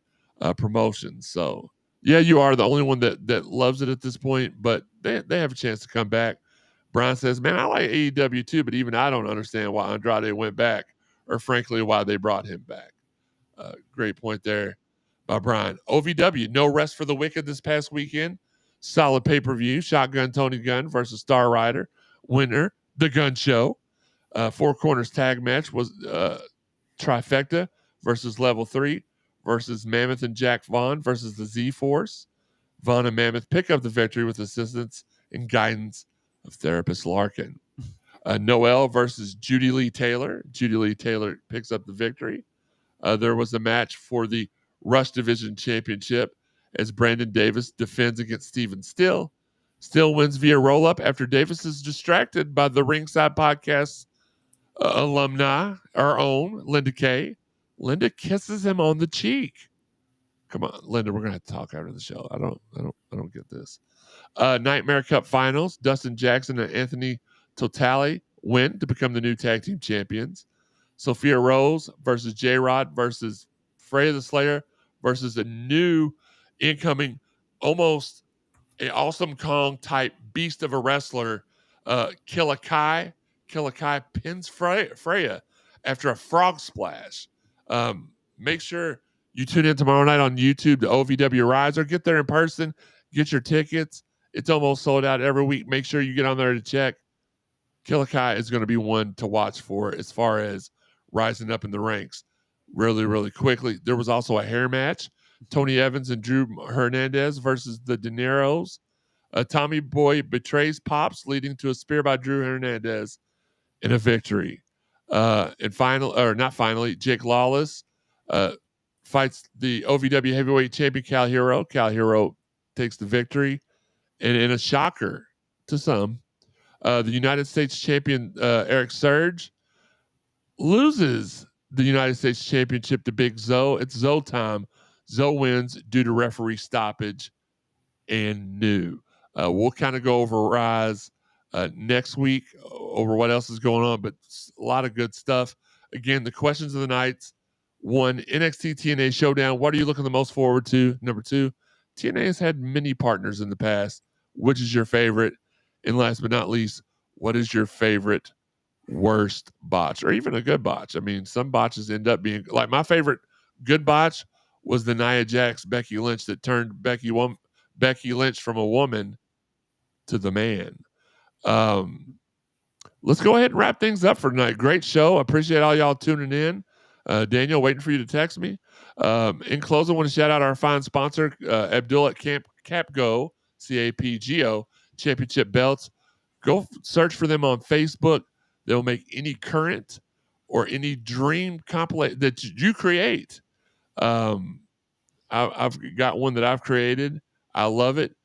promotions. So, yeah, you are the only one that loves it at this point, but they have a chance to come back. Brian says, man, I like AEW too, but even I don't understand why Andrade went back or, frankly, why they brought him back. Great point there by Brian. OVW, no rest for the wicked this past weekend. Solid pay-per-view. Shotgun Tony Gunn versus Star Rider. Winner, The Gun Show. Four Corners tag match was Trifecta versus Level 3 versus Mammoth and Jack Vaughn versus the Z-Force. Vaughn and Mammoth pick up the victory with assistance and guidance of therapist Larkin. Noelle versus Judy Lee Taylor. Judy Lee Taylor picks up the victory. There was a match for the Rush Division Championship as Brandon Davis defends against Steven Still. Still wins via roll-up after Davis is distracted by the Ringside Podcast alumni, our own, Linda Kay. Linda kisses him on the cheek. Come on, Linda, we're going to have to talk after the show. I don't get this. Nightmare Cup Finals, Dustin Jackson and Anthony Totali win to become the new tag team champions. Sophia Rose versus J-Rod versus Freya the Slayer versus a new incoming, almost an Awesome Kong type beast of a wrestler, Killa Kai. Killa Kai pins Freya after a frog splash. Make sure you tune in tomorrow night on YouTube to OVW Rise, or get there in person, get your tickets. It's almost sold out every week. Make sure you get on there to check. Killa Kai is going to be one to watch for as far as rising up in the ranks really, really quickly. There was also a hair match. Tony Evans and Drew Hernandez versus the De Niro's. Tommy Boy betrays Pops, leading to a spear by Drew Hernandez and a victory. Jake Lawless fights the OVW heavyweight champion Cal Hero. Cal Hero takes the victory. And in a shocker to some, the United States champion Eric Surge loses the United States championship to Big Zoe. It's Zoe time. Zoe wins due to referee stoppage and new. We'll kind of go over Rise next week over what else is going on, but a lot of good stuff. Again, the questions of the nights. 1, NXT TNA Showdown. What are you looking the most forward to? Number 2, TNA has had many partners in the past. Which is your favorite? And last but not least, what is your favorite worst botch or even a good botch? I mean, some botches end up being like my favorite good botch was the Nia Jax Becky Lynch that turned Becky Lynch from a woman to the man. Let's go ahead and wrap things up for tonight. Great show. Appreciate all y'all tuning in. Daniel, waiting for you to text me. In closing, I want to shout out our fine sponsor, Abdul at CapGo, CAPGO, Championship Belts. Go search for them on Facebook. They'll make any current or any dream compilation that you create. I've got one that I've created. I love it.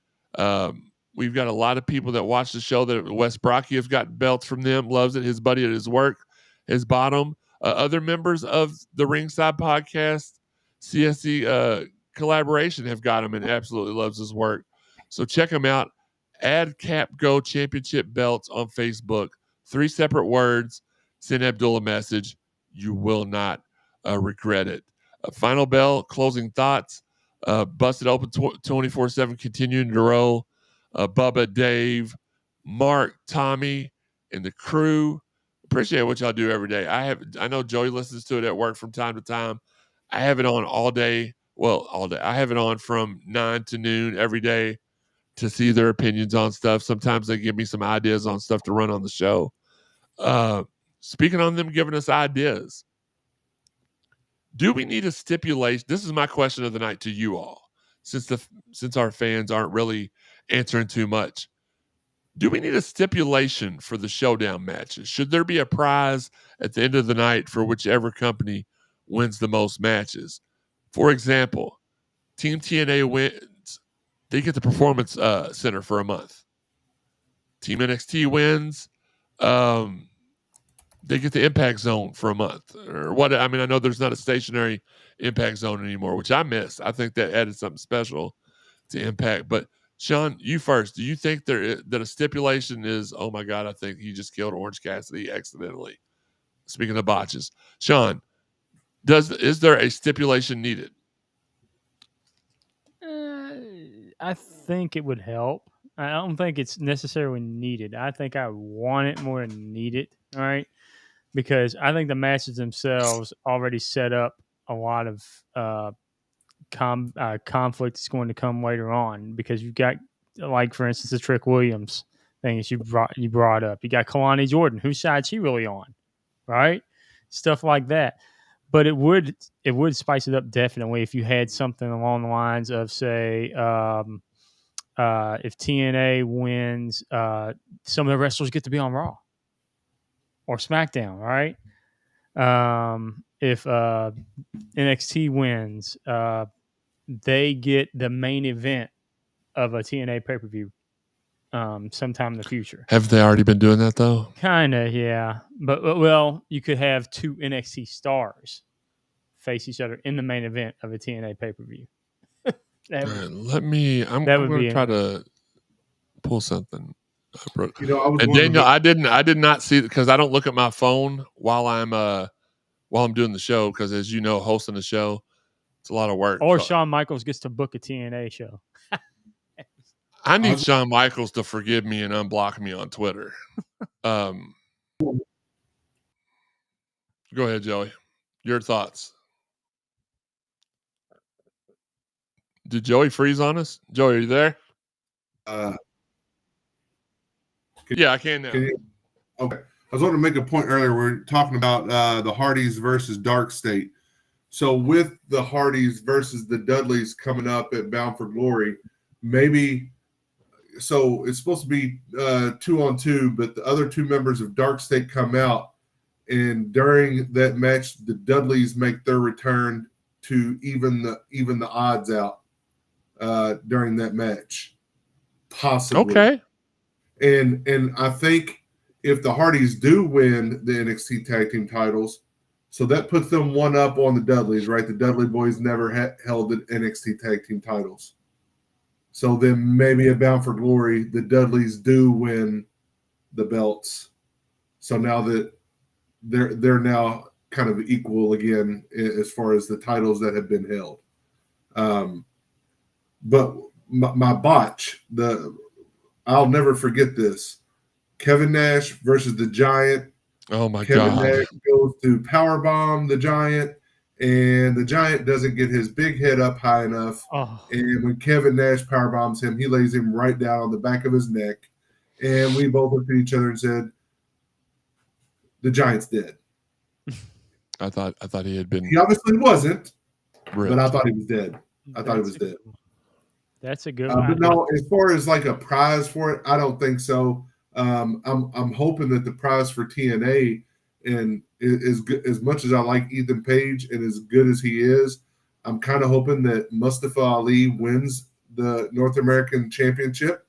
We've got a lot of people that watch the show. That Wes Brocky has got belts from them, loves it. His buddy at his work has bought them. Other members of the Ringside Podcast, CSC collaboration have got him and absolutely loves his work. So check him out. Add Cap Go Championship Belts on Facebook. 3 separate words. Send Abdul a message. You will not regret it. Final bell, closing thoughts. Busted Open 24/7, continuing to roll. Bubba, Dave, Mark, Tommy, and the crew. Appreciate what y'all do every day. I know Joey listens to it at work from time to time. I have it on all day. Well, all day. I have it on from 9 to noon every day to see their opinions on stuff. Sometimes they give me some ideas on stuff to run on the show. Speaking on them giving us ideas, do we need a stipulation? This is my question of the night to you all, since our fans aren't really answering too much. Do we need a stipulation for the showdown matches? Should there be a prize at the end of the night for whichever company wins the most matches? For example, Team TNA wins. They get the Performance Center for a month. Team NXT wins. They get the Impact Zone for a month. Or what? I mean, I know there's not a stationary Impact Zone anymore, which I miss. I think that added something special to Impact. But Shawn, you first. Do you think that a stipulation is, oh my God, I think he just killed Orange Cassidy accidentally? Speaking of botches. Shawn, is there a stipulation needed? I think it would help. I don't think it's necessarily needed. I think I want it more than need it. All right. Because I think the matches themselves already set up a lot of conflict that's going to come later on. Because you've got, like, for instance, the Trick Williams thing that you brought up. You got Kalani Jordan. Whose side she really on? Right? Stuff like that. But it would spice it up definitely if you had something along the lines of, say, if TNA wins, some of the wrestlers get to be on Raw or SmackDown, right? If NXT wins, they get the main event of a TNA pay-per-view sometime in the future. Have they already been doing that, though? Kind of, yeah. But, well, you could have 2 NXT stars face each other in the main event of a TNA pay-per-view. I'm going to try to pull something. And Daniel, I did not see it because I don't look at my phone while I'm doing the show, because, as you know, hosting the show, it's a lot of work. Or Shawn Michaels gets to book a TNA show. I need Shawn Michaels to forgive me and unblock me on Twitter. Go ahead, Joey. Your thoughts. Did Joey freeze on us? Joey, are you there? Yeah, I can now. Okay. I was wanting to make a point earlier. We're talking about the Hardys versus Dark State. So with the Hardys versus the Dudleys coming up at Bound for Glory, maybe – so it's supposed to be 2-on-2, but the other 2 members of Dark State come out, and during that match, the Dudleys make their return to even the odds out during that match. Possibly. Okay. And I think if the Hardys do win the NXT Tag Team titles, so that puts them one up on the Dudleys, right? The Dudley Boys never held the NXT Tag Team titles. So then maybe at Bound for Glory, the Dudleys do win the belts. So now that they're now kind of equal again as far as the titles that have been held. But my botch, I'll never forget this. Kevin Nash versus the Giant. Oh my Kevin God. Nash goes to powerbomb the Giant, and the Giant doesn't get his big head up high enough. Oh. And when Kevin Nash powerbombs him, he lays him right down on the back of his neck. And we both looked at each other and said, the Giant's dead. I thought he had been. He obviously wasn't, ripped. but I thought he was dead. I thought he was dead. That's a good one. But no, as far as like a prize for it, I don't think so. I'm hoping that the prize for TNA and is good, as much as I like Ethan Page and as good as he is, I'm kind of hoping that Mustafa Ali wins the North American Championship.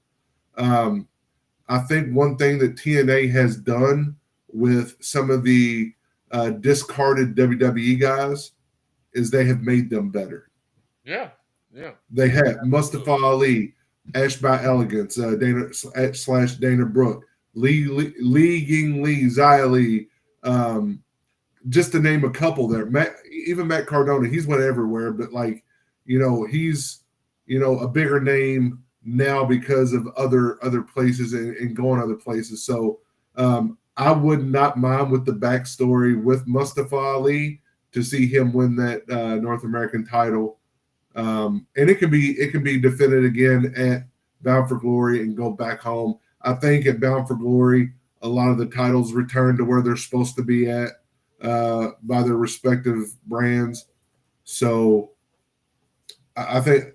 I think one thing that TNA has done with some of the discarded WWE guys is they have made them better. Yeah. They have Mustafa Ali, Ash by Elegance, Dana Brooke, Lee Ying Lee, Xia Li, just to name a couple there. Even Matt Cardona, he's went everywhere, but he's a bigger name now because of other places and going other places. So I would not mind with the backstory with Mustafa Ali to see him win that North American title. And it can be defended again at Bound for Glory and go back home. I think at Bound for Glory, a lot of the titles return to where they're supposed to be at by their respective brands. So I think,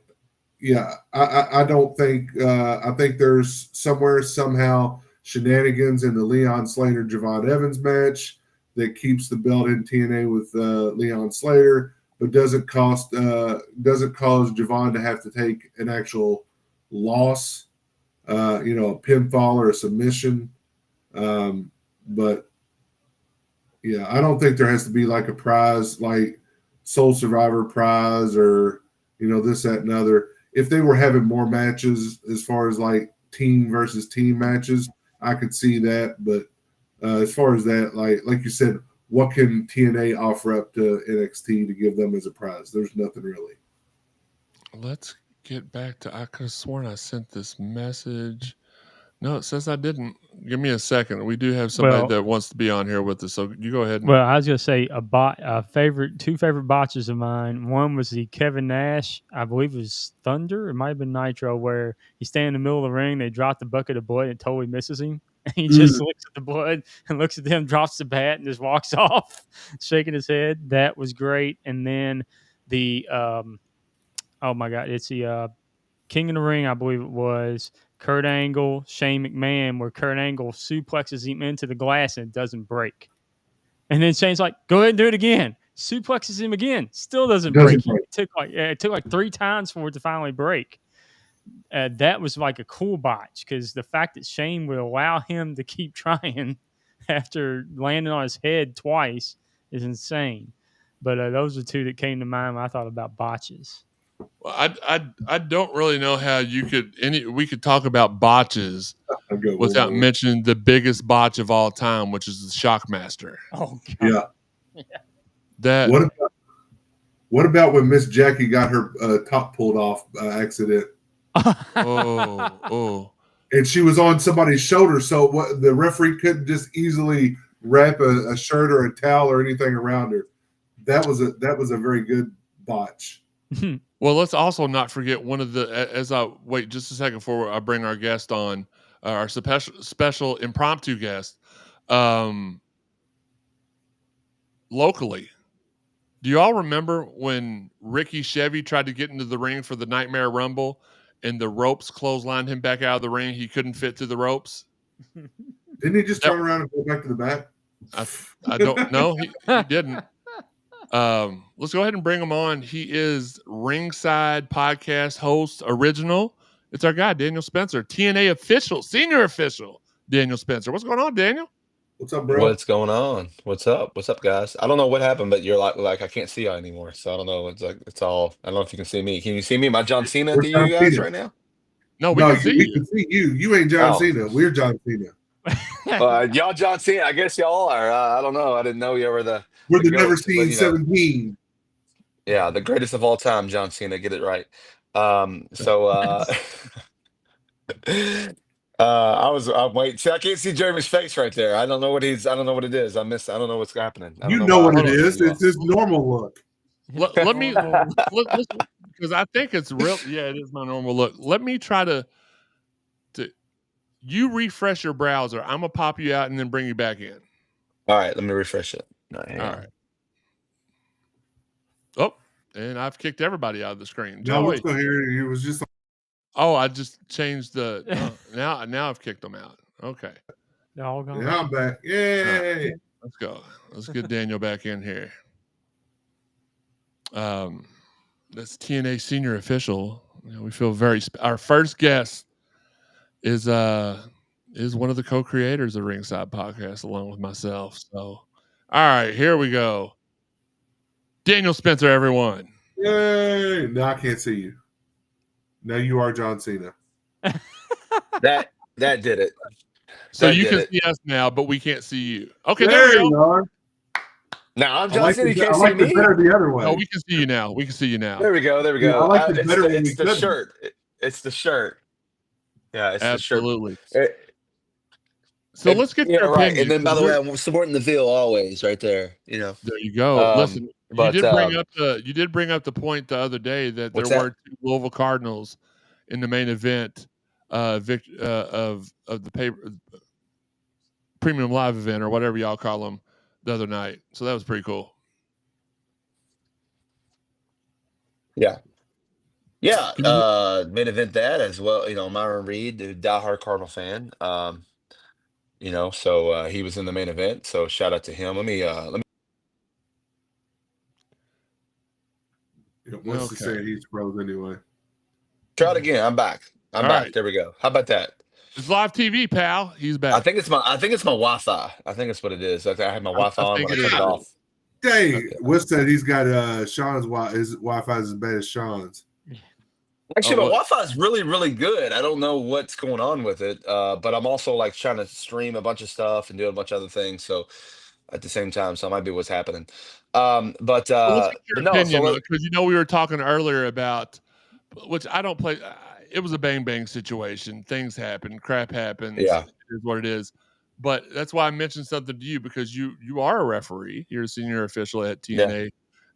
I don't think I think there's somehow shenanigans in the Leon Slater Javon Evans match that keeps the belt in TNA with Leon Slater, but doesn't cause Javon to have to take an actual loss, a pinfall or a submission. But yeah, I don't think there has to be like a prize like Soul Survivor prize or this, that, and other. If they were having more matches as far as like team versus team matches, I could see that. But as far as that, like you said, what can TNA offer up to NXT to give them as a prize? There's nothing really. Let's get back to. I could have sworn I sent this message. No, it says I didn't. Give me a second. We do have somebody that wants to be on here with us, so you go ahead. Well, I was going to say two favorite botches of mine. One was the Kevin Nash, I believe it was Thunder. It might have been Nitro, where he's standing in the middle of the ring. They drop the bucket of blood and it totally misses him. And he just looks at the blood and looks at them, drops the bat, and just walks off, shaking his head. That was great. And then the oh my God, it's the King of the Ring, I believe it was. Kurt Angle, Shane McMahon, where Kurt Angle suplexes him into the glass and it doesn't break. And then Shane's like, go ahead and do it again. Suplexes him again. Still doesn't break. It took like 3 times for it to finally break. That was like a cool botch because the fact that Shane would allow him to keep trying after landing on his head twice is insane. But those are 2 that came to mind when I thought about botches. Well, I don't really know how you could we could talk about botches without mentioning the biggest botch of all time, which is the Shockmaster. Oh God. Yeah. That what about when Miss Jackie got her top pulled off by accident? Oh. And she was on somebody's shoulder, so the referee couldn't just easily wrap a shirt or a towel or anything around her. That was a very good botch. Well, let's also not forget one of the. As I wait just a second before I bring our guest on, our special impromptu guest, locally. Do you all remember when Ricky Chevy tried to get into the ring for the Nightmare Rumble, and the ropes clotheslined him back out of the ring? He couldn't fit through the ropes. Didn't he just turn around and go back to the back? I don't know. He didn't. Let's go ahead and bring him on. He is Ringside Podcast host original. It's our guy, Daniel Spencer, TNA official, senior official, Daniel Spencer. What's going on, Daniel? What's up, bro? What's going on? What's up? What's up, guys? I don't know what happened, but you're like I can't see you anymore. So I don't know. It's all. I don't know if you can see me. Can you see me? Am I John Cena to you guys right now? No, we can see you. You ain't John Cena. We're John Cena. Y'all John Cena. I guess y'all are. I don't know. I didn't know you were the. We're the never seen 17. Yeah, the greatest of all time, John Cena. Get it right. I'm waiting. See, I can't see Jeremy's face right there. I don't know what it is. I don't know what's happening. You know what it is. It's his normal look. Let me, because I think it's real. Yeah, it is my normal look. Let me try to you refresh your browser. I'm gonna pop you out and then bring you back in. All right, let me refresh it. All right. Oh, and I've kicked everybody out of the screen. No, Joey. we're still here. It was just. Oh, I just changed the. Now I've kicked them out. Okay. They're all gone. Yeah, I'm back. Yay! Let's go. Let's get Daniel back in here. That's TNA senior official. We feel very. Our first guest is one of the co-creators of Ringside Podcast, along with myself. So, all right, here we go. Daniel Spencer, everyone. Yay! Now I can't see you. Now you are John Cena. That did it. So you can see us now, but we can't see you. Okay, there we go. Now I'm John Cena. You can't see me. Better the other way. No, we can see you now. We can see you now. There we go. There we go. I like it better it's the shirt. It's the shirt. Yeah, it's absolutely. The shirt. So let's get your right. opinion. And then, by the way, I'm supporting the Veal always, right there. There you go. Listen, you did bring up the point the other day that there were 2 Louisville Cardinals in the main event of the paper premium live event or whatever y'all call them the other night. So that was pretty cool. Yeah. Main event that as well. Myron Reed, the diehard Cardinal fan. So he was in the main event. So shout out to him. Let me. Once to say he's froze anyway. Try it again. I'm back. I'm back. Right. There we go. How about that? It's live TV, pal. He's back. I think it's my Wi-Fi. I think it's what it is. I had my Wi-Fi on when I took it off. Hey, Will said he's got Shawn's his Wi-Fi is as bad as Shawn's. Actually, my Wi-Fi is really, really good. I don't know what's going on with it, but I'm also like trying to stream a bunch of stuff and do a bunch of other things. So at the same time, so it might be what's happening. But no, because we were talking earlier about which I don't play. It was a bang situation. Things happen. Crap happens. Yeah, it is what it is. But that's why I mentioned something to you because you are a referee. You're a senior official at TNA,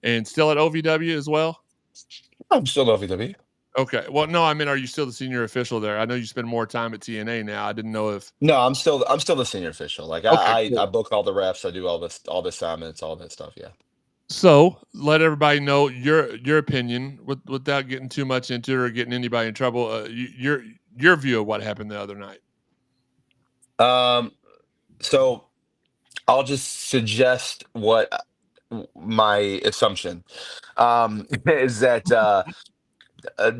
and still at OVW as well. I'm still at OVW. Okay. Well, no, I mean, are you still the senior official there? I know you spend more time at TNA now. I didn't know if. No, I'm still the senior official. Like I book all the refs. I do all the assignments, all that stuff. Yeah. So let everybody know your opinion without getting too much into it or getting anybody in trouble. Your view of what happened the other night. So I'll just suggest what my assumption is that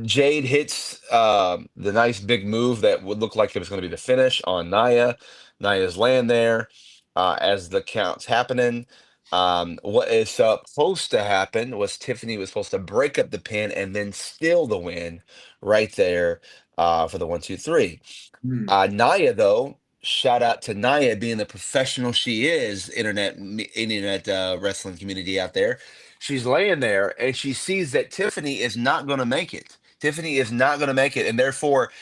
Jade hits the nice big move that would look like it was going to be the finish on Nia. Nia's laying there as the count's happening. What is supposed to happen was Tiffany was supposed to break up the pin and then steal the win right there for the 1, 2, 3. Nia, though, shout out to Nia being the professional she is, internet wrestling community out there. She's laying there and she sees that Tiffany is not going to make it. Tiffany is not going to make it, and therefore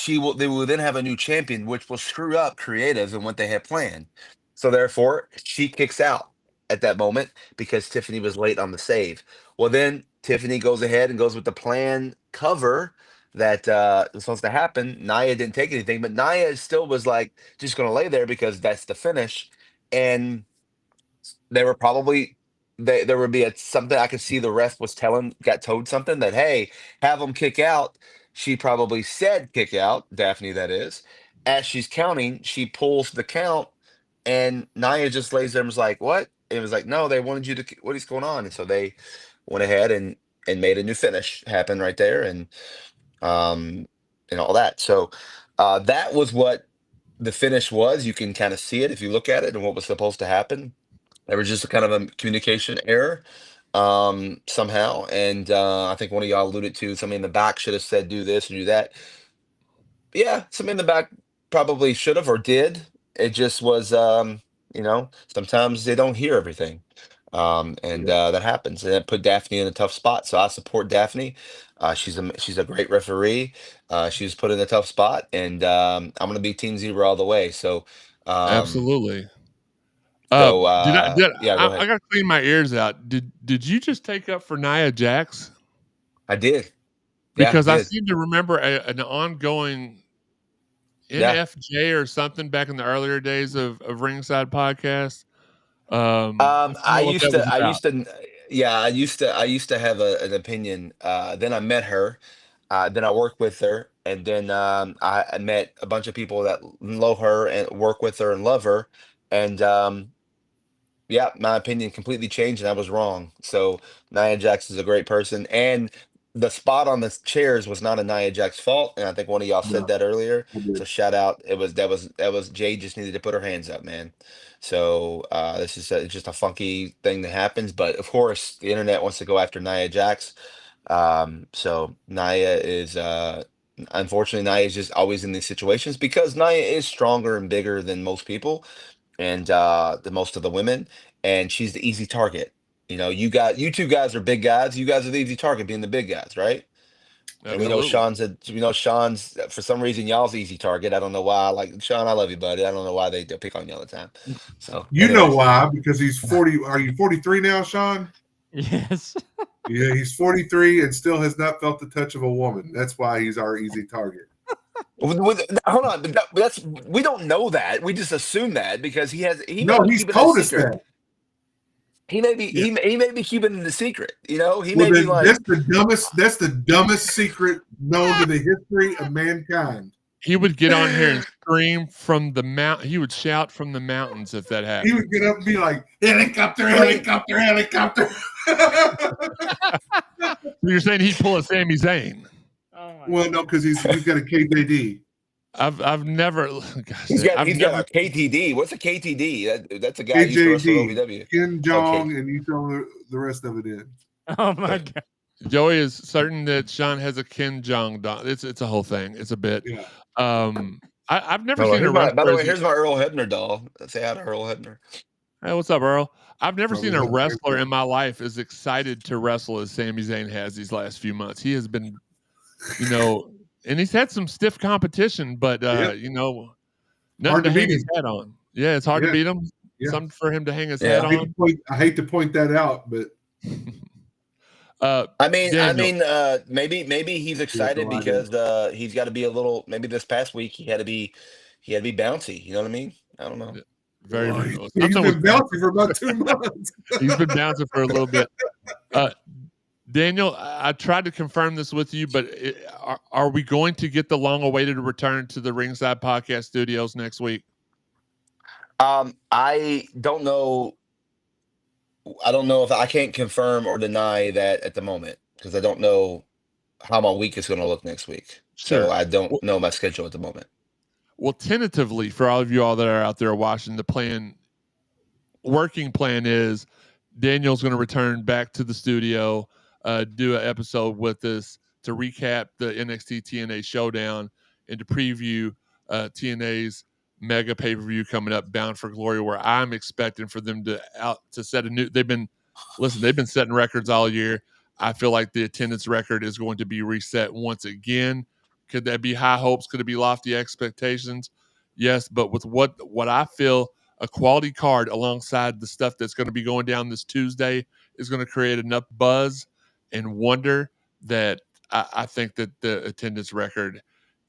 they will then have a new champion, which will screw up creative and what they had planned. So therefore, she kicks out at that moment because Tiffany was late on the save. Well, then Tiffany goes ahead and goes with the plan cover that was supposed to happen. Nia didn't take anything, but Nia still was like just going to lay there because that's the finish. And they were probably there would be something I could see the ref got told something that, hey, have them kick out. She probably said kick out, Daphne, that is. As she's counting, she pulls the count, and Nia just lays there and was like, what? And it was like, no, they wanted you to, what is going on? And so they went ahead and made a new finish happen right there, and all that. So that was what the finish was. You can kind of see it if you look at it and what was supposed to happen. There was just a kind of a communication error somehow. And I think one of y'all alluded to somebody in the back should have said, do this and do that. Yeah, somebody in the back probably should have or did. It just was, sometimes they don't hear everything. That happens. And it put Daphne in a tough spot. So I support Daphne. She's a great referee. She was put in a tough spot. And I'm going to be Team Zebra all the way. So absolutely. I got to clean my ears out. Did you just take up for Nia Jax? I did. Because I seem to remember an ongoing NFJ or something back in the earlier days of Ringside Podcast. I used to Yeah, I used to have an opinion. Then I met her. Then I worked with her, and then I met a bunch of people that know her and work with her and love her. And yeah, my opinion completely changed, and I was wrong. So Nia Jax is a great person, and the spot on the chairs was not a Nia Jax fault, and I think one of y'all said No, that earlier. I did. So shout out. That was Jade just needed to put her hands up, man. So this is just a funky thing that happens, but of course the internet wants to go after Nia Jax. So Nia is unfortunately Nia is just always in these situations because Nia is stronger and bigger than most people and the most of the women, and she's the easy target. You two guys are big guys. You guys are the easy target, being the big guys, right? And we know Absolutely. Sean's for some reason y'all's the easy target. I don't know why. Like Sean, I love you, buddy. I don't know why they pick on you all the time. So, You know anyways, why? Because he's 40. Are you 43 now, Shawn? Yes. Yeah, he's 43 and still has not felt the touch of a woman. That's why he's our easy target. hold on, but that's we don't know that. We just assume that because he may No, be he's keeping told a us secret. that. He may be Yeah. he may be keeping it a secret. He Well, may be then like that's the dumbest secret known to the history of mankind. He would get on here and scream from the mount. He would shout from the mountains if that He happened. would get up and be like, helicopter, helicopter, helicopter. You're saying he'd pull a Sami Zayn? Oh my Well, no, because he's got a KJD. I've never. Gosh, he's got I've a never. KTD. What's a KTD? That's a guy who used to wrestle KJD, OVW. Ken Jong, and you throw the rest of it in. Oh my god. Joey is certain that Shawn has a Ken Jong. It's a whole thing. It's a bit. Yeah. I've never By seen a wrestler. by the way, here's my Earl Hebner doll. Say hi to Earl Hebner. Hey, what's up, Earl? I've never Probably seen a not wrestler very in my life as excited to wrestle as Sami Zayn has these last few months. He has been, and he's had some stiff competition, but Yep. nothing Hard to to hang beat his him. head on. Yeah, it's hard to beat him. Yeah. Something for him to hang his Yeah. head on. I hate to point that out, but Maybe he's excited because he's got to be a little. Maybe this past week he had to be bouncy. You know what I mean? I don't know. Very. he's been bouncing for about 2 months. He's been bouncing for a little bit. Daniel, I tried to confirm this with you, but are we going to get the long-awaited return to the Ringside Podcast Studios next week? I don't know. I don't know if I can't confirm or deny that at the moment because I don't know how my week is going to look next week. Sure. So I don't know my schedule at the moment. Well, tentatively, for all of you all that are out there watching, the working plan is Daniel's going to return back to the studio, do an episode with us to recap the NXT TNA Showdown and to preview TNA's mega pay-per-view coming up, Bound for Glory, where I'm expecting for them to set a new. They've been setting records all year. I feel like the attendance record is going to be reset once again. Could that be high hopes? Could it be lofty expectations? Yes, but with what I feel, a quality card alongside the stuff that's going to be going down this Tuesday is going to create enough buzz and wonder that I think that the attendance record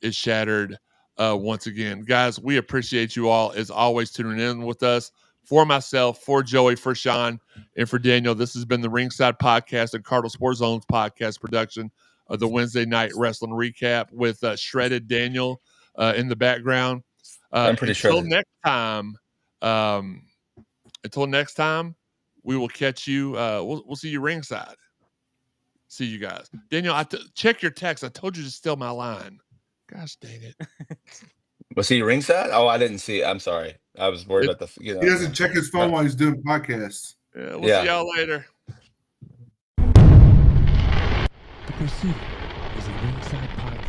is shattered once again. Guys, we appreciate you all, as always, tuning in with us. For myself, for Joey, for Shawn, and for Daniel, this has been the Ringside Podcast and Cardinal Sports Zone's podcast production of the Wednesday Night Wrestling Recap with Shredded Daniel in the background. I'm pretty until shredded. Until next time, we will catch you. We'll see you ringside. See you guys. Daniel, check your text. I told you to steal my line. Gosh dang it. Was he ringside? Oh, I didn't see it. I'm sorry. I was worried about the. He doesn't check his phone while he's doing podcasts. Yeah, we'll see y'all later. The proceeding is a Ringside Podcast.